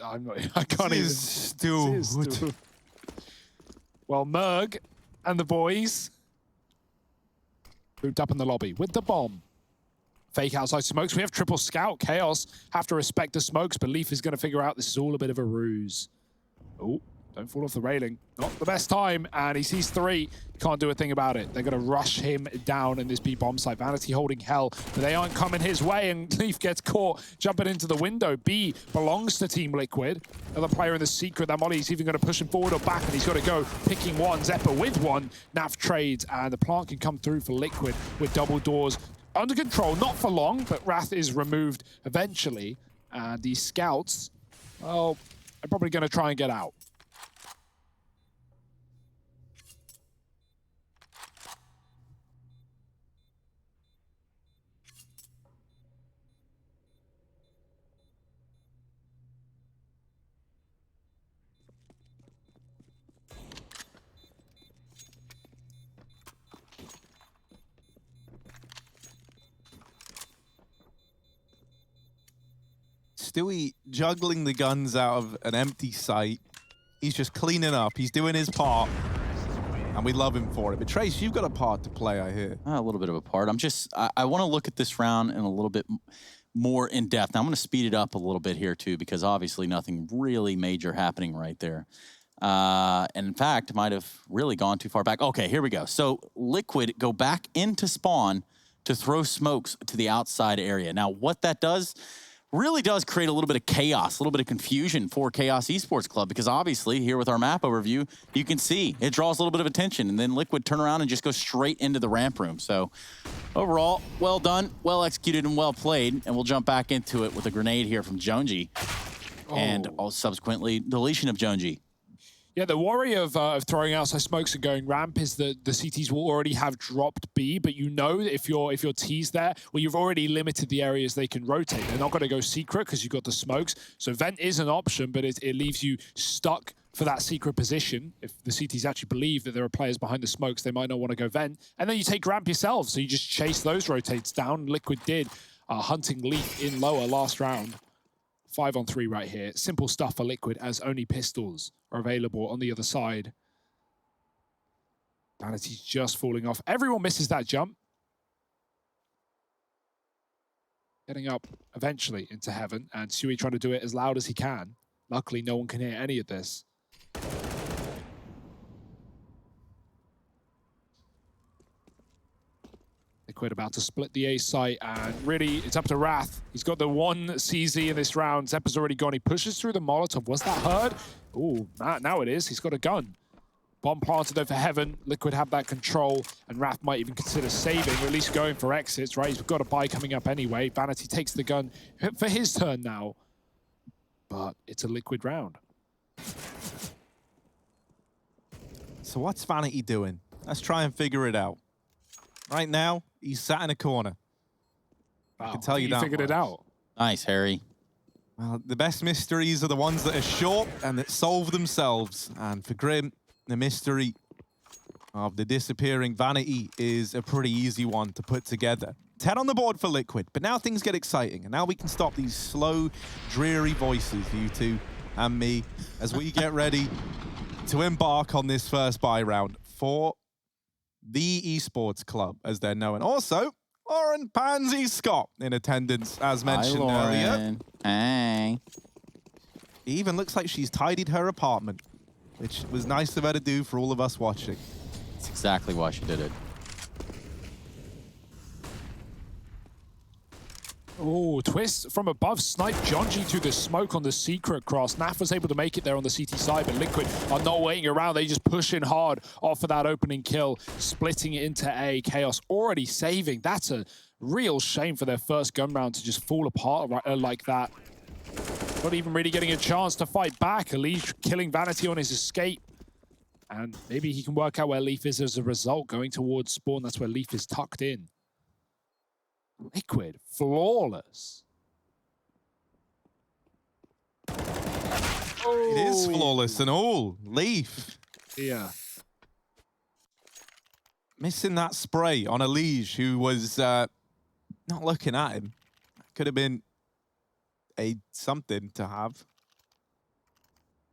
I'm not, I can't even. Still. Well, Merg and the boys moved up in the lobby with the bomb. Fake outside smokes. We have triple scout. Chaos have to respect the smokes. Belief is going to figure out this is all a bit of a ruse. Oh, don't fall off the railing. Not the best time. And he sees 3. Can't do a thing about it. They're going to rush him down in this B bomb site. Vanity holding hell, but they aren't coming his way. And Leaf gets caught jumping into the window. B belongs to Team Liquid. Another player in the secret. That Molly's even going to push him forward or back, and he's got to go picking one. Zeppa with one. Naf trades, and the plant can come through for Liquid with double doors. Under control, not for long, but Wrath is removed eventually. And these scouts, well, they're probably going to try and get out. Stewie juggling the guns out of an empty site. He's just cleaning up. He's doing his part. And we love him for it. But Trace, you've got a part to play, I hear. A little bit of a part. I want to look at this round in a little bit more in depth. Now, I'm going to speed it up a little bit here too, because obviously nothing really major happening right there. And in fact, might have really gone too far back. Okay, here we go. So Liquid go back into spawn to throw smokes to the outside area. Now, what that does really does create a little bit of chaos, a little bit of confusion for Chaos Esports Club, because obviously here with our map overview, you can see it draws a little bit of attention, and then Liquid turn around and just go straight into the ramp room. So overall, well done, well executed, and well played. And we'll jump back into it with a grenade here from Jonesy, and subsequently deletion of Jonesy. Yeah, the worry of throwing outside smokes and going ramp is that the CTs will already have dropped B, but you know that if your T's there, well, you've already limited the areas they can rotate. They're not going to go secret because you've got the smokes. So vent is an option, but it leaves you stuck for that secret position. If the CTs actually believe that there are players behind the smokes, they might not want to go vent. And then you take ramp yourself, so you just chase those rotates down. Liquid did hunting Leaf in lower last round. 5-on-3 right here. Simple stuff for Liquid, as only pistols are available on the other side. Vanity's just falling off. Everyone misses that jump. Getting up eventually into heaven, and Sui trying to do it as loud as he can. Luckily, no one can hear any of this. Liquid about to split the A site, and really, it's up to Wrath. He's got the one CZ in this round. Zeppa's already gone. He pushes through the Molotov. Was that heard? Ooh, now it is. He's got a gun. Bomb planted over heaven. Liquid have that control, and Wrath might even consider saving, or at least going for exits, right? He's got a buy coming up anyway. Vanity takes the gun for his turn now. But it's a Liquid round. So what's Vanity doing? Let's try and figure it out. Right now, he's sat in a corner. Wow, I can tell you that figured it out. Nice, Harry. Well, the best mysteries are the ones that are short and that solve themselves. And for Grim, the mystery of the disappearing Vanity is a pretty easy one to put together. 10 on the board for Liquid, but now things get exciting. And now we can stop these slow, dreary voices, you two and me, as we get ready to embark on this first buy round for the Esports Club, as they're known. Also, Lauren Pansy Scott in attendance, as mentioned earlier. Hey. It even looks like she's tidied her apartment, which was nice of her to do for all of us watching. That's exactly why she did it. Oh, twist from above, snipe Jonji to the smoke on the secret cross. Naf was able to make it there on the CT side, but Liquid are not waiting around. They just push in hard off of that opening kill, splitting it into A. Chaos already saving. That's a real shame for their first gun round to just fall apart like that. Not even really getting a chance to fight back. Elise killing Vanity on his escape. And maybe he can work out where Leaf is as a result, going towards spawn. That's where Leaf is tucked in. Liquid, flawless. It is flawless and all. Leaf. Yeah. Missing that spray on Elige, who was not looking at him. Could have been something to have.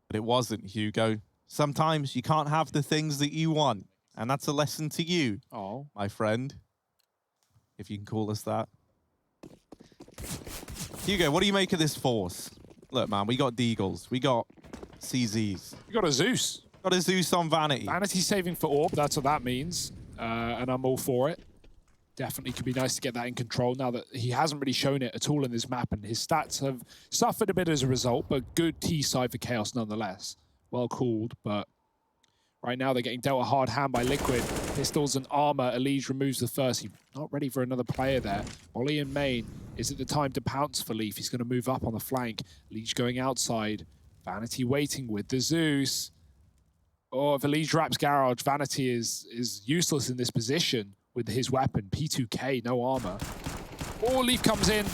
But it wasn't, Hugo. Sometimes you can't have the things that you want. And that's a lesson to you, my friend. If you can call us that. Hugo, what do you make of this force? Look, man, we got Deagles. We got CZs. We got a Zeus. Got a Zeus on Vanity. Vanity saving for Orb, that's what that means. And I'm all for it. Definitely could be nice to get that in control now that he hasn't really shown it at all in this map, and his stats have suffered a bit as a result, but good T side for Chaos nonetheless. Well called, but right now they're getting dealt a hard hand by Liquid. Pistols and armor. Elige removes the first. He's not ready for another player there. Ollie in main. Is it the time to pounce for Leaf? He's going to move up on the flank. Elige going outside. Vanity waiting with the Zeus. Oh, if Elige wraps Garage, Vanity is useless in this position with his weapon. P2K, no armor. Oh, Leaf comes in.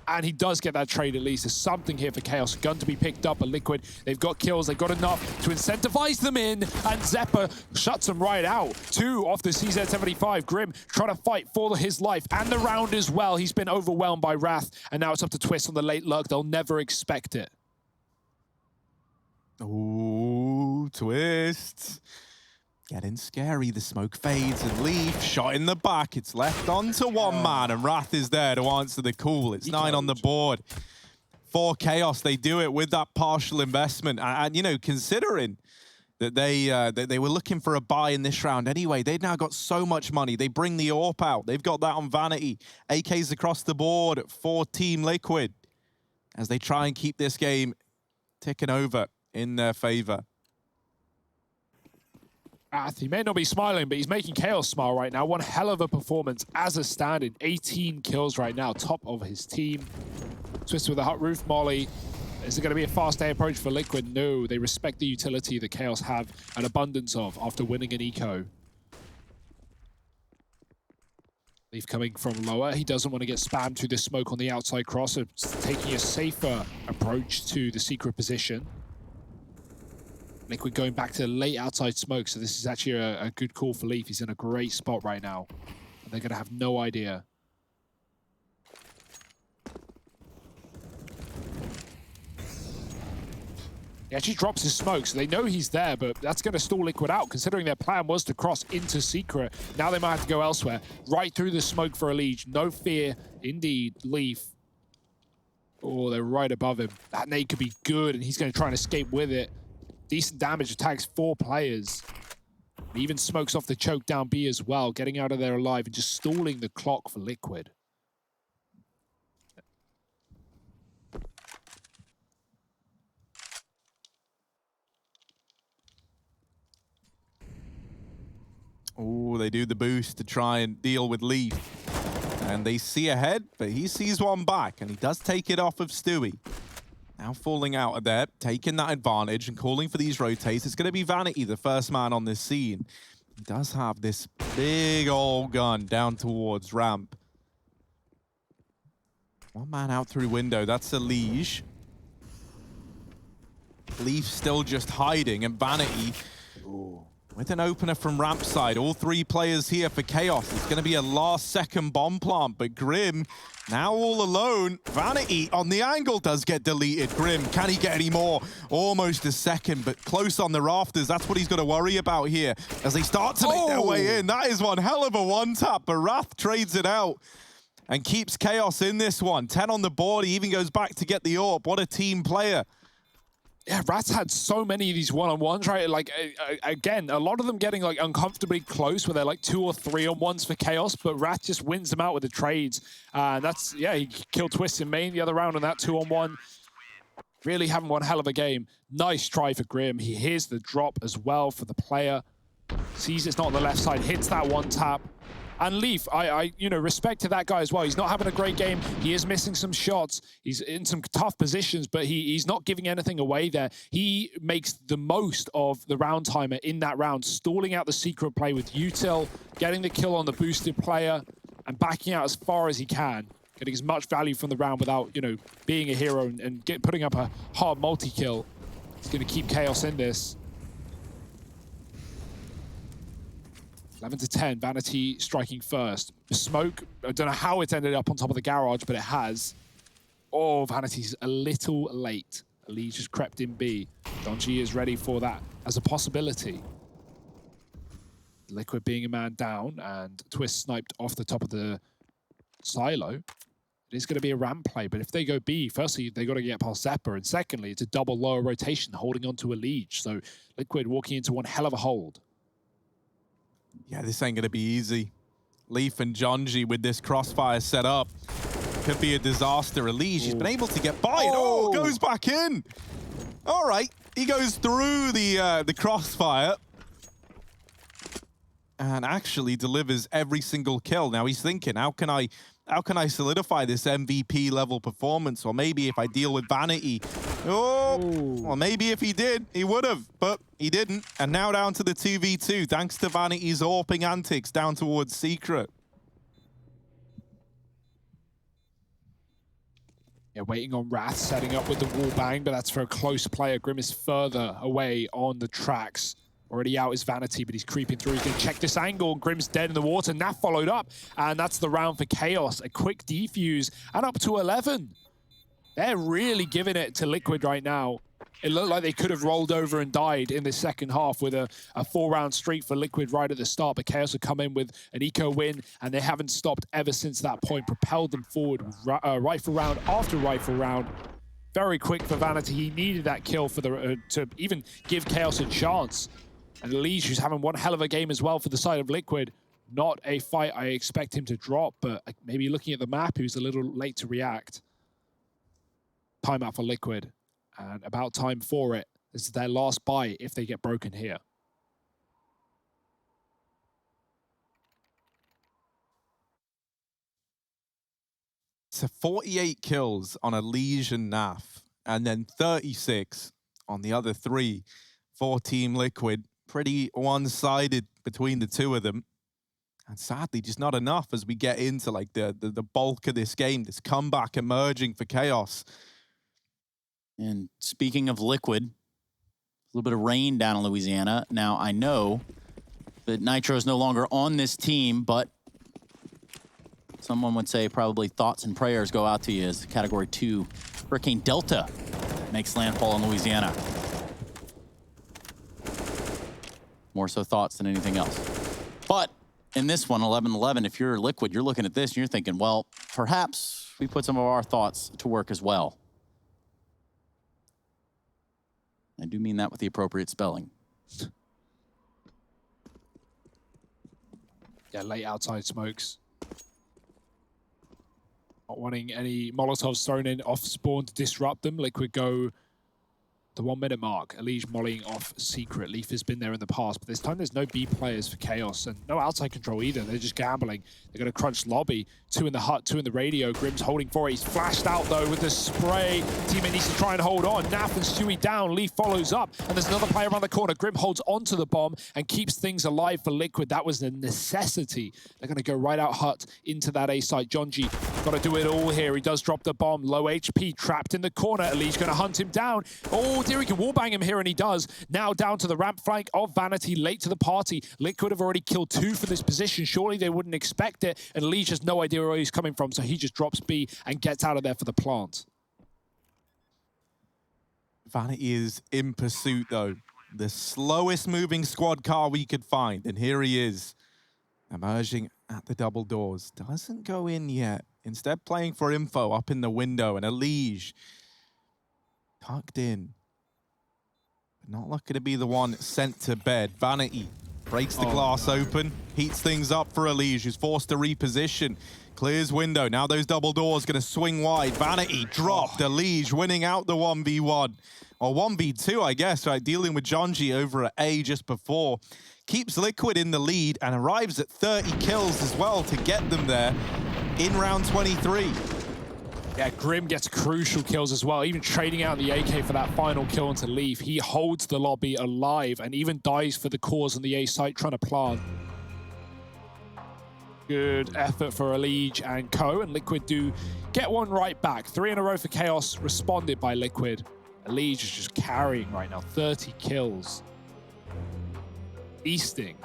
And he does get that trade at least. There's something here for Chaos. Gun to be picked up, but Liquid, they've got kills. They've got enough to incentivize them in. And Zeppa shuts them right out. 2 off the CZ75. Grim trying to fight for his life and the round as well. He's been overwhelmed by Wrath. And now it's up to Twist on the late lurk. They'll never expect it. Ooh. Ooh, Twist. Getting scary. The smoke fades and Leaf shot in the back. It's left onto one man, and Wrath is there to answer the call. It's 9 on the board. For Chaos, they do it with that partial investment. And you know, considering that they were looking for a buy in this round anyway, they've now got so much money. They bring the AWP out. They've got that on Vanity. AKs across the board for Team Liquid as they try and keep this game ticking over in their favor. He may not be smiling, but he's making Chaos smile right now. One hell of a performance as a stand-in. 18 kills right now, top of his team. Twist with a hot roof molly. Is it going to be a fast A approach for Liquid? No, they respect the utility that Chaos have an abundance of after winning an eco. Leaf coming from lower. He doesn't want to get spammed through the smoke on the outside cross, so taking a safer approach to the secret position. Liquid going back to the late outside smoke, so this is actually a good call for Leaf. He's in a great spot right now, and they're going to have no idea. He actually drops his smoke, so they know he's there, but that's going to stall Liquid out, considering their plan was to cross into secret. Now they might have to go elsewhere. Right through the smoke for a Liege. No fear, indeed, Leaf. Oh, they're right above him. That nade could be good, and he's going to try and escape with it. Decent damage, tags 4 players. He even smokes off the choke down B as well, getting out of there alive and just stalling the clock for Liquid. Oh, they do the boost to try and deal with Leaf. And they see ahead, but he sees one back, and he does take it off of Stewie. Now falling out of there, taking that advantage and calling for these rotates. It's going to be Vanity, the first man on this scene. He does have this big old gun down towards ramp. One man out through window, that's a Liege. Leaf still just hiding, and Vanity with an opener from ramp side. All 3 players here for Chaos. It's going to be a last-second bomb plant, but Grim now all alone. Vanity on the angle does get deleted. Grim, can he get any more? Almost a second, but close on the rafters. That's what he's got to worry about here as they start to make their way in. That is one hell of a one-tap, but Wrath trades it out and keeps Chaos in this one. 10 on the board. He even goes back to get the AWP. What a team player. Yeah, Rat's had so many of these one-on-ones, right? Like, again, a lot of them getting, like, uncomfortably close where they're, like, 2 or 3-on-1s for Chaos, but Rat just wins them out with the trades. That's, yeah, he killed Twist in main the other round on that 2-on-1. Really having one hell of a game. Nice try for Grim. He hears the drop as well for the player. Sees it's not on the left side, hits that one tap. And Leaf, I respect to that guy as well. He's not having a great game. He is missing some shots. He's in some tough positions, but he's not giving anything away there. He makes the most of the round timer in that round, stalling out the secret play with util, getting the kill on the boosted player, and backing out as far as he can, getting as much value from the round without, being a hero and putting up a hard multi-kill. He's going to keep Chaos in this. 11 to 10, Vanity striking first. Smoke, I don't know how it's ended up on top of the garage, but it has. Oh, Vanity's a little late. Lee just crept in B. Donji is ready for that as a possibility. Liquid being a man down, and Twist sniped off the top of the silo. It is going to be a ramp play, but if they go B, firstly, they got to get past Zephyr, and secondly, it's a double lower rotation holding on to a Liege. So Liquid walking into one hell of a hold. Yeah, this ain't going to be easy. Leaf and Jonji with this crossfire set up. Could be a disaster. Elise, he's been able to get by it. Oh, goes back in. All right, he goes through the crossfire and actually delivers every single kill. Now he's thinking, how can I solidify this MVP level performance? Or maybe if I deal with Vanity. Oh, well, maybe if he did, he would have, but he didn't. And now down to the 2v2, thanks to Vanity's AWPing antics down towards Secret. Yeah, waiting on Wrath, setting up with the wall bang, but that's for a close player. Grim is further away on the tracks. Already out is Vanity, but he's creeping through. He's going to check this angle, and Grim's dead in the water. Naf followed up, and that's the round for Chaos. A quick defuse, and up to 11. They're really giving it to Liquid right now. It looked like they could have rolled over and died in the second half with a 4-round streak for Liquid right at the start, but Chaos have come in with an eco win, and they haven't stopped ever since that point, propelled them forward with rifle round after rifle round. Very quick for Vanity. He needed that kill for the to even give Chaos a chance. And Liege, who's having one hell of a game as well for the side of Liquid. Not a fight I expect him to drop, but maybe looking at the map, who's a little late to react. Timeout for Liquid. And about time for it. This is their last buy if they get broken here. So 48 kills on a Liege and Naf, and then 36 on the other three for Team Liquid. Pretty one-sided between the two of them. And sadly, just not enough as we get into like the bulk of this game, this comeback emerging for Chaos. And speaking of Liquid, a little bit of rain down in Louisiana. Now, I know that Nitro is no longer on this team, but someone would say probably thoughts and prayers go out to you as Category 2 Hurricane Delta makes landfall in Louisiana. More so thoughts than anything else. But in this one, 11-11, if you're Liquid, you're looking at this and you're thinking, well, perhaps we put some of our thoughts to work as well. I do mean that with the appropriate spelling. Yeah, late outside smokes. Not wanting any Molotovs thrown in off spawn to disrupt them. Liquid go the 1 minute mark. Elige mollying off Secret. Leaf has been there in the past, but this time there's no B players for Chaos and no outside control either. They're just gambling. They're going to crunch lobby. 2 in the hut, 2 in the radio. Grim's holding for it. He's flashed out though with the spray. Teammate needs to try and hold on. Naf and Stewie down. Leaf follows up, and there's another player around the corner. Grim holds onto the bomb and keeps things alive for Liquid. That was a necessity. They're going to go right out hut into that A site. Jonji got to do it all here. He does drop the bomb. Low HP, trapped in the corner. Elige going to hunt him down. Oh dear, he can wallbang him here, and he does. Now down to the ramp flank of Vanity, late to the party. Liquid have already killed 2 from this position. Surely they wouldn't expect it, and Elige has no idea where he's coming from, so he just drops B and gets out of there for the plant. Vanity is in pursuit, though. The slowest moving squad car we could find, and here he is, emerging at the double doors. Doesn't go in yet. Instead, playing for info up in the window, and Elige tucked in. Not looking to be the one sent to bed. Vanity breaks the glass open, heats things up for Elige, who's forced to reposition. Clears window. Now those double doors going to swing wide. Vanity dropped. Elige winning out the 1v1. Or 1v2, I guess, right? Dealing with Jonji over at A just before. Keeps Liquid in the lead and arrives at 30 kills as well to get them there in round 23. Yeah, Grim gets crucial kills as well, even trading out the AK for that final kill into Leaf. He holds the lobby alive and even dies for the cause on the A site, trying to plant. Good effort for Elige and co, and Liquid do get one right back. 3 in a row for Chaos, responded by Liquid. Elige is just carrying right now, 30 kills. Feasting.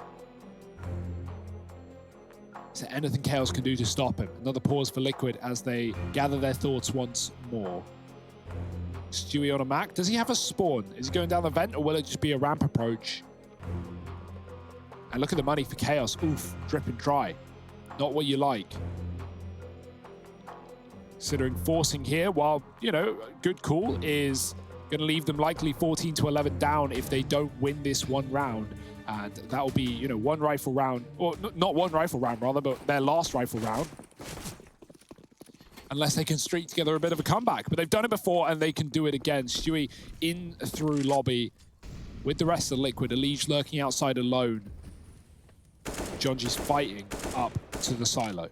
Is there anything Chaos can do to stop him? Another pause for Liquid as they gather their thoughts once more. Stewie on a Mac. Does he have a spawn? Is he going down the vent, or will it just be a ramp approach? And look at the money for Chaos. Oof, dripping dry. Not what you like. Considering forcing here, while, you know, good call, is going to leave them likely 14-11 down if they don't win this one round. And that will be, you know, one rifle round, or not one rifle round rather, but their last rifle round. Unless they can streak together a bit of a comeback. But they've done it before and they can do it again. Stewie in through lobby with the rest of Liquid. Elige lurking outside alone. Jonji's fighting up to the silo.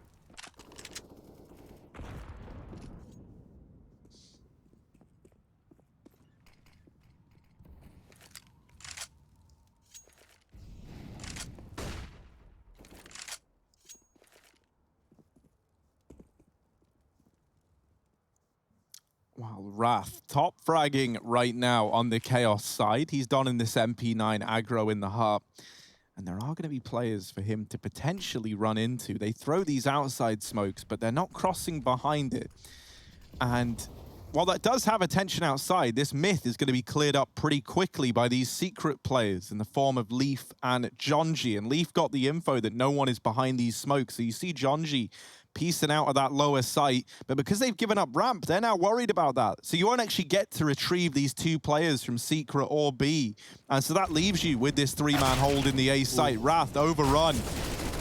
Wow, Wrath top fragging right now on the Chaos side. He's donning this MP9 aggro in the heart. And there are going to be players for him to potentially run into. They throw these outside smokes, but they're not crossing behind it. And while that does have attention outside, this myth is going to be cleared up pretty quickly by these secret players in the form of Leaf and Jonji. And Leaf got the info that no one is behind these smokes. So you see Jonji piecing out of that lower site, but because they've given up ramp, they're now worried about that. So you won't actually get to retrieve these two players from Secret or B. And so that leaves you with this three-man hold in the A site. Wrath overrun.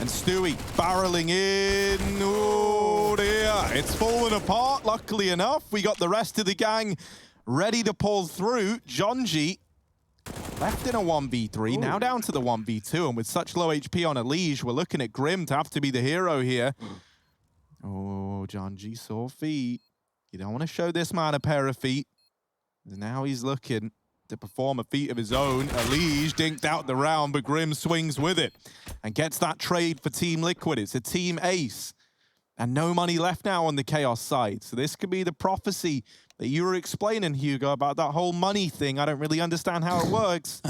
And Stewie barreling in. Oh dear, it's fallen apart, luckily enough. We got the rest of the gang ready to pull through. Jonji left in a 1v3, now down to the 1v2. And with such low HP on a Liege, we're looking at Grim to have to be the hero here. Oh, Jonji saw feet. You don't want to show this man a pair of feet. Now he's looking to perform a feat of his own. A Liege dinked out the round, but Grim swings with it and gets that trade for Team Liquid. It's a team ace. And no money left now on the Chaos side. So this could be the prophecy that you were explaining, Hugo, about that whole money thing. I don't really understand how it works.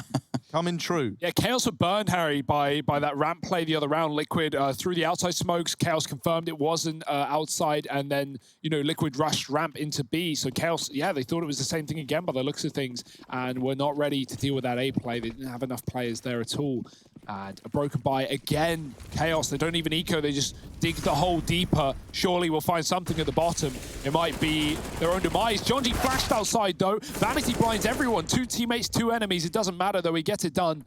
Coming true. Yeah, Chaos were burned, Harry, by that ramp play the other round. Liquid through the outside smokes. Chaos confirmed it wasn't outside, and then, you know, Liquid rushed ramp into B. So Chaos, yeah, they thought it was the same thing again by the looks of things, and were not ready to deal with that A play. They didn't have enough players there at all. And a broken by again. Chaos, they don't even eco, they just dig the hole deeper. Surely we'll find something at the bottom. It might be their own demise. Jonji flashed outside though. Vanity blinds everyone. 2 teammates, 2 enemies. It doesn't matter though, he gets it done.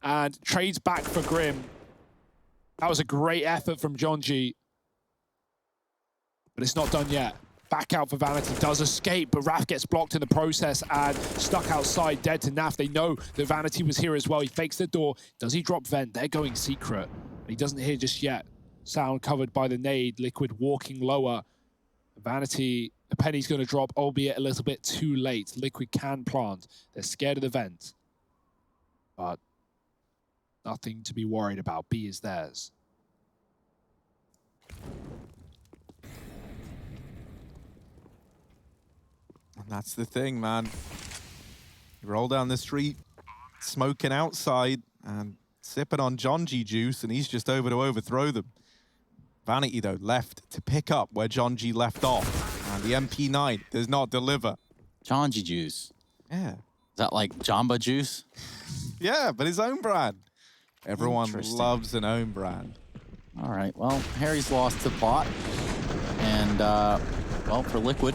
And trades back for Grim. That was a great effort from Jonji. But it's not done yet. Back out for Vanity, does escape, but Raph gets blocked in the process and stuck outside, dead to Naf. They know that Vanity was here as well. He fakes the door. Does he drop vent? They're going secret. He doesn't hear just yet. Sound covered by the nade. Liquid walking lower. Vanity, a penny's going to drop, albeit a little bit too late. Liquid can plant. They're scared of the vent. But nothing to be worried about. B is theirs. And that's the thing, man. You roll down the street, smoking outside, and sipping on Jonji juice, and he's just over to overthrow them. Vanity, though, left to pick up where Jonji left off. And the MP9 does not deliver. Jonji juice. Yeah. Is that like Jamba juice? Yeah, but his own brand. Everyone loves an own brand. All right, well, Harry's lost the plot. And, well, for Liquid,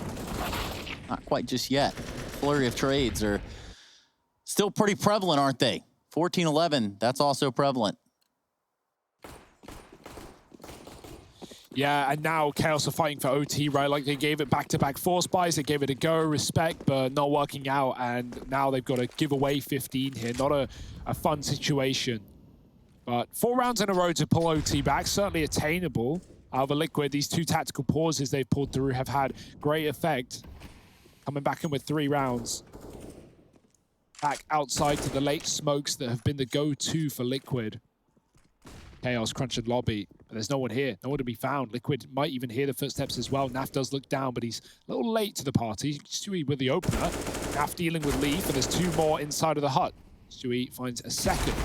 not quite just yet. Flurry of trades are still pretty prevalent, aren't they? 14-11, that's also prevalent. Yeah, and now Chaos are fighting for OT, right? Like they gave it back-to-back force buys, they gave it a go, respect, but not working out. And now they've got to give away 15 here. Not a fun situation. But 4 rounds in a row to pull OT back, certainly attainable. Out of Liquid, these 2 tactical pauses they've pulled through have had great effect. Coming back in with 3 rounds. Back outside to the late smokes that have been the go-to for Liquid. Chaos crunching lobby, but there's no one here, no one to be found. Liquid might even hear the footsteps as well. Naf does look down, but he's a little late to the party. Stewie with the opener. Naf dealing with Leaf, and there's 2 more inside of the hut. Stewie finds a second,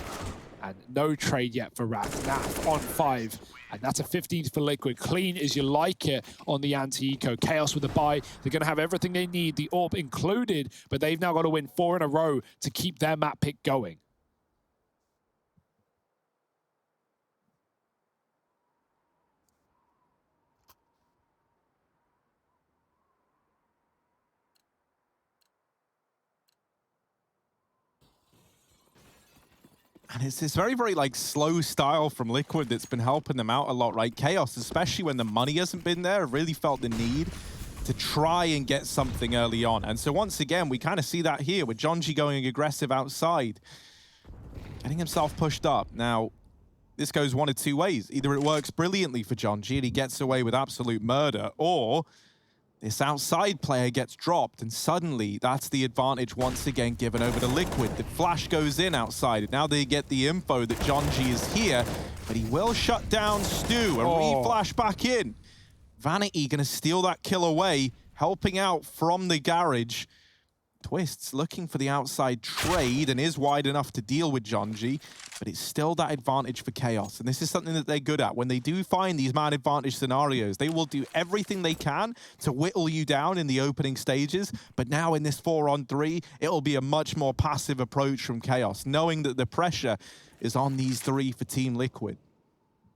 and no trade yet for Wrath. Naf on 5, and that's a 15th for Liquid. Clean as you like it on the anti-eco. Chaos with a buy. They're going to have everything they need, the AWP included, but they've now got to win 4 in a row to keep their map pick going. And it's this very, very like slow style from Liquid that's been helping them out a lot, right? Chaos, especially when the money hasn't been there, really felt the need to try and get something early on. And so once again, we kind of see that here with Jonji going aggressive outside, getting himself pushed up. Now, this goes one of 2 ways. Either it works brilliantly for Jonji and he gets away with absolute murder, or this outside player gets dropped, and suddenly that's the advantage once again given over to Liquid. The flash goes in outside, and now they get the info that Jonji is here, but he will shut down Stu and re-flash back in. Vanity gonna steal that kill away, helping out from the garage. Twists looking for the outside trade and is wide enough to deal with Jonji, but it's still that advantage for Chaos. And this is something that they're good at. When they do find these man advantage scenarios, they will do everything they can to whittle you down in the opening stages. But now in this 4-on-3, it'll be a much more passive approach from Chaos, knowing that the pressure is on these three for Team Liquid.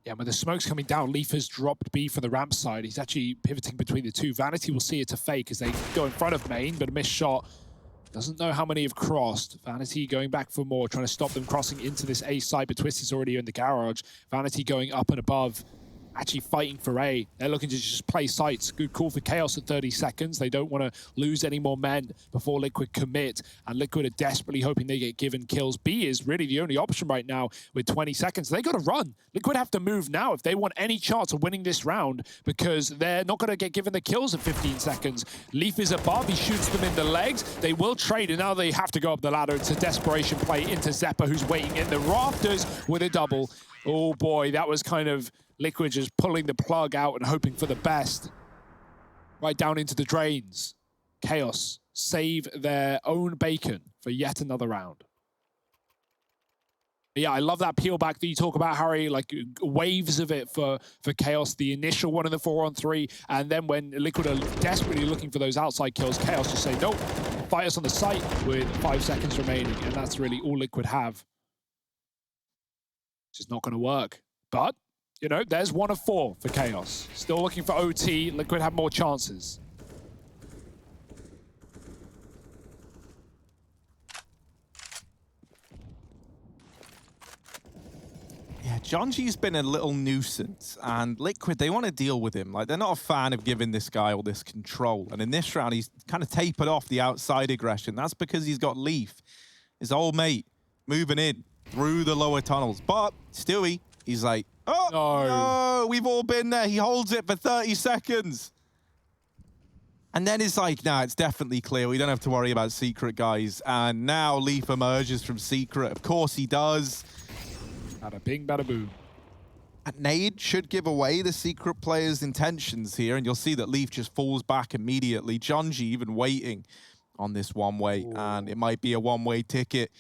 Yeah, when the smoke's coming down, Leaf has dropped B for the ramp side. He's actually pivoting between the two. Vanity will see it to fake as they go in front of main, but a missed shot. Doesn't know how many have crossed. Vanity going back for more, trying to stop them crossing into this A site, but Twist is already in the garage. Vanity going up and above, actually fighting for A. They're looking to just play sites. Good call for Chaos at 30 seconds. They don't want to lose any more men before Liquid commit, and Liquid are desperately hoping they get given kills. B is really the only option right now with 20 seconds. They got to run. Liquid have to move now if they want any chance of winning this round, because they're not going to get given the kills in 15 seconds. Leaf is above. He shoots them in the legs. They will trade, and now they have to go up the ladder. It's a desperation play into Zeppa, who's waiting in the rafters with a double. Oh boy, that was kind of Liquid just pulling the plug out and hoping for the best. Right down into the drains. Chaos save their own bacon for yet another round. Yeah, I love that peel back that you talk about, Harry, like waves of it for Chaos. The initial one in the 4-on-3, and then when Liquid are desperately looking for those outside kills, Chaos just say, nope, fight us on the site with 5 seconds remaining, and that's really all Liquid have. It's just not going to work. But you know, there's 1 of 4 for Chaos. Still looking for OT. Liquid have more chances. Yeah, Jonji's been a little nuisance, and Liquid, they want to deal with him. Like, they're not a fan of giving this guy all this control. And in this round, he's kind of tapered off the outside aggression. That's because he's got Leaf, his old mate, moving in through the lower tunnels. But Stewie, he's like, oh, no, we've all been there. He holds it for 30 seconds. And then it's like, nah, it's definitely clear. We don't have to worry about Secret, guys. And now Leaf emerges from Secret. Of course he does. Bada bing, bada boom. And Nade should give away the Secret player's intentions here. And you'll see that Leaf just falls back immediately. Jonji even waiting on this one-way. And it might be a one-way ticket.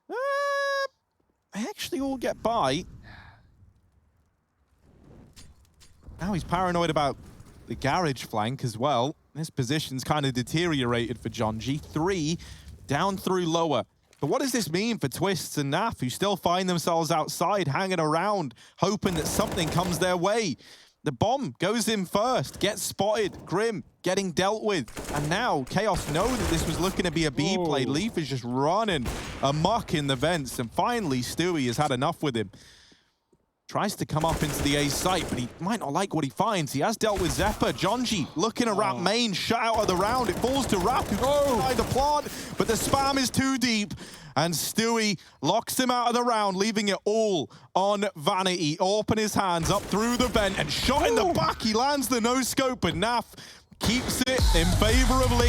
They actually all get by. Now he's paranoid about the garage flank as well. This position's kind of deteriorated for Jonji. 3 down through lower. But what does this mean for Twists and Naf, who still find themselves outside, hanging around, hoping that something comes their way? The bomb goes in first, gets spotted. Grim getting dealt with. And now Chaos know that this was looking to be a B play. Leaf is just running amok in the vents. And finally, Stewie has had enough with him. Tries to come up into the A site, but he might not like what he finds. He has dealt with Zeppa. Jonji looking around main, shut out of the round. It falls to Rap, who goes by the plant, but the spam is too deep. And Stewie locks him out of the round, leaving it all on Vanity. Open his hands up through the vent and shot in the back. He lands the no-scope, but Naf keeps it in favor of Liquid.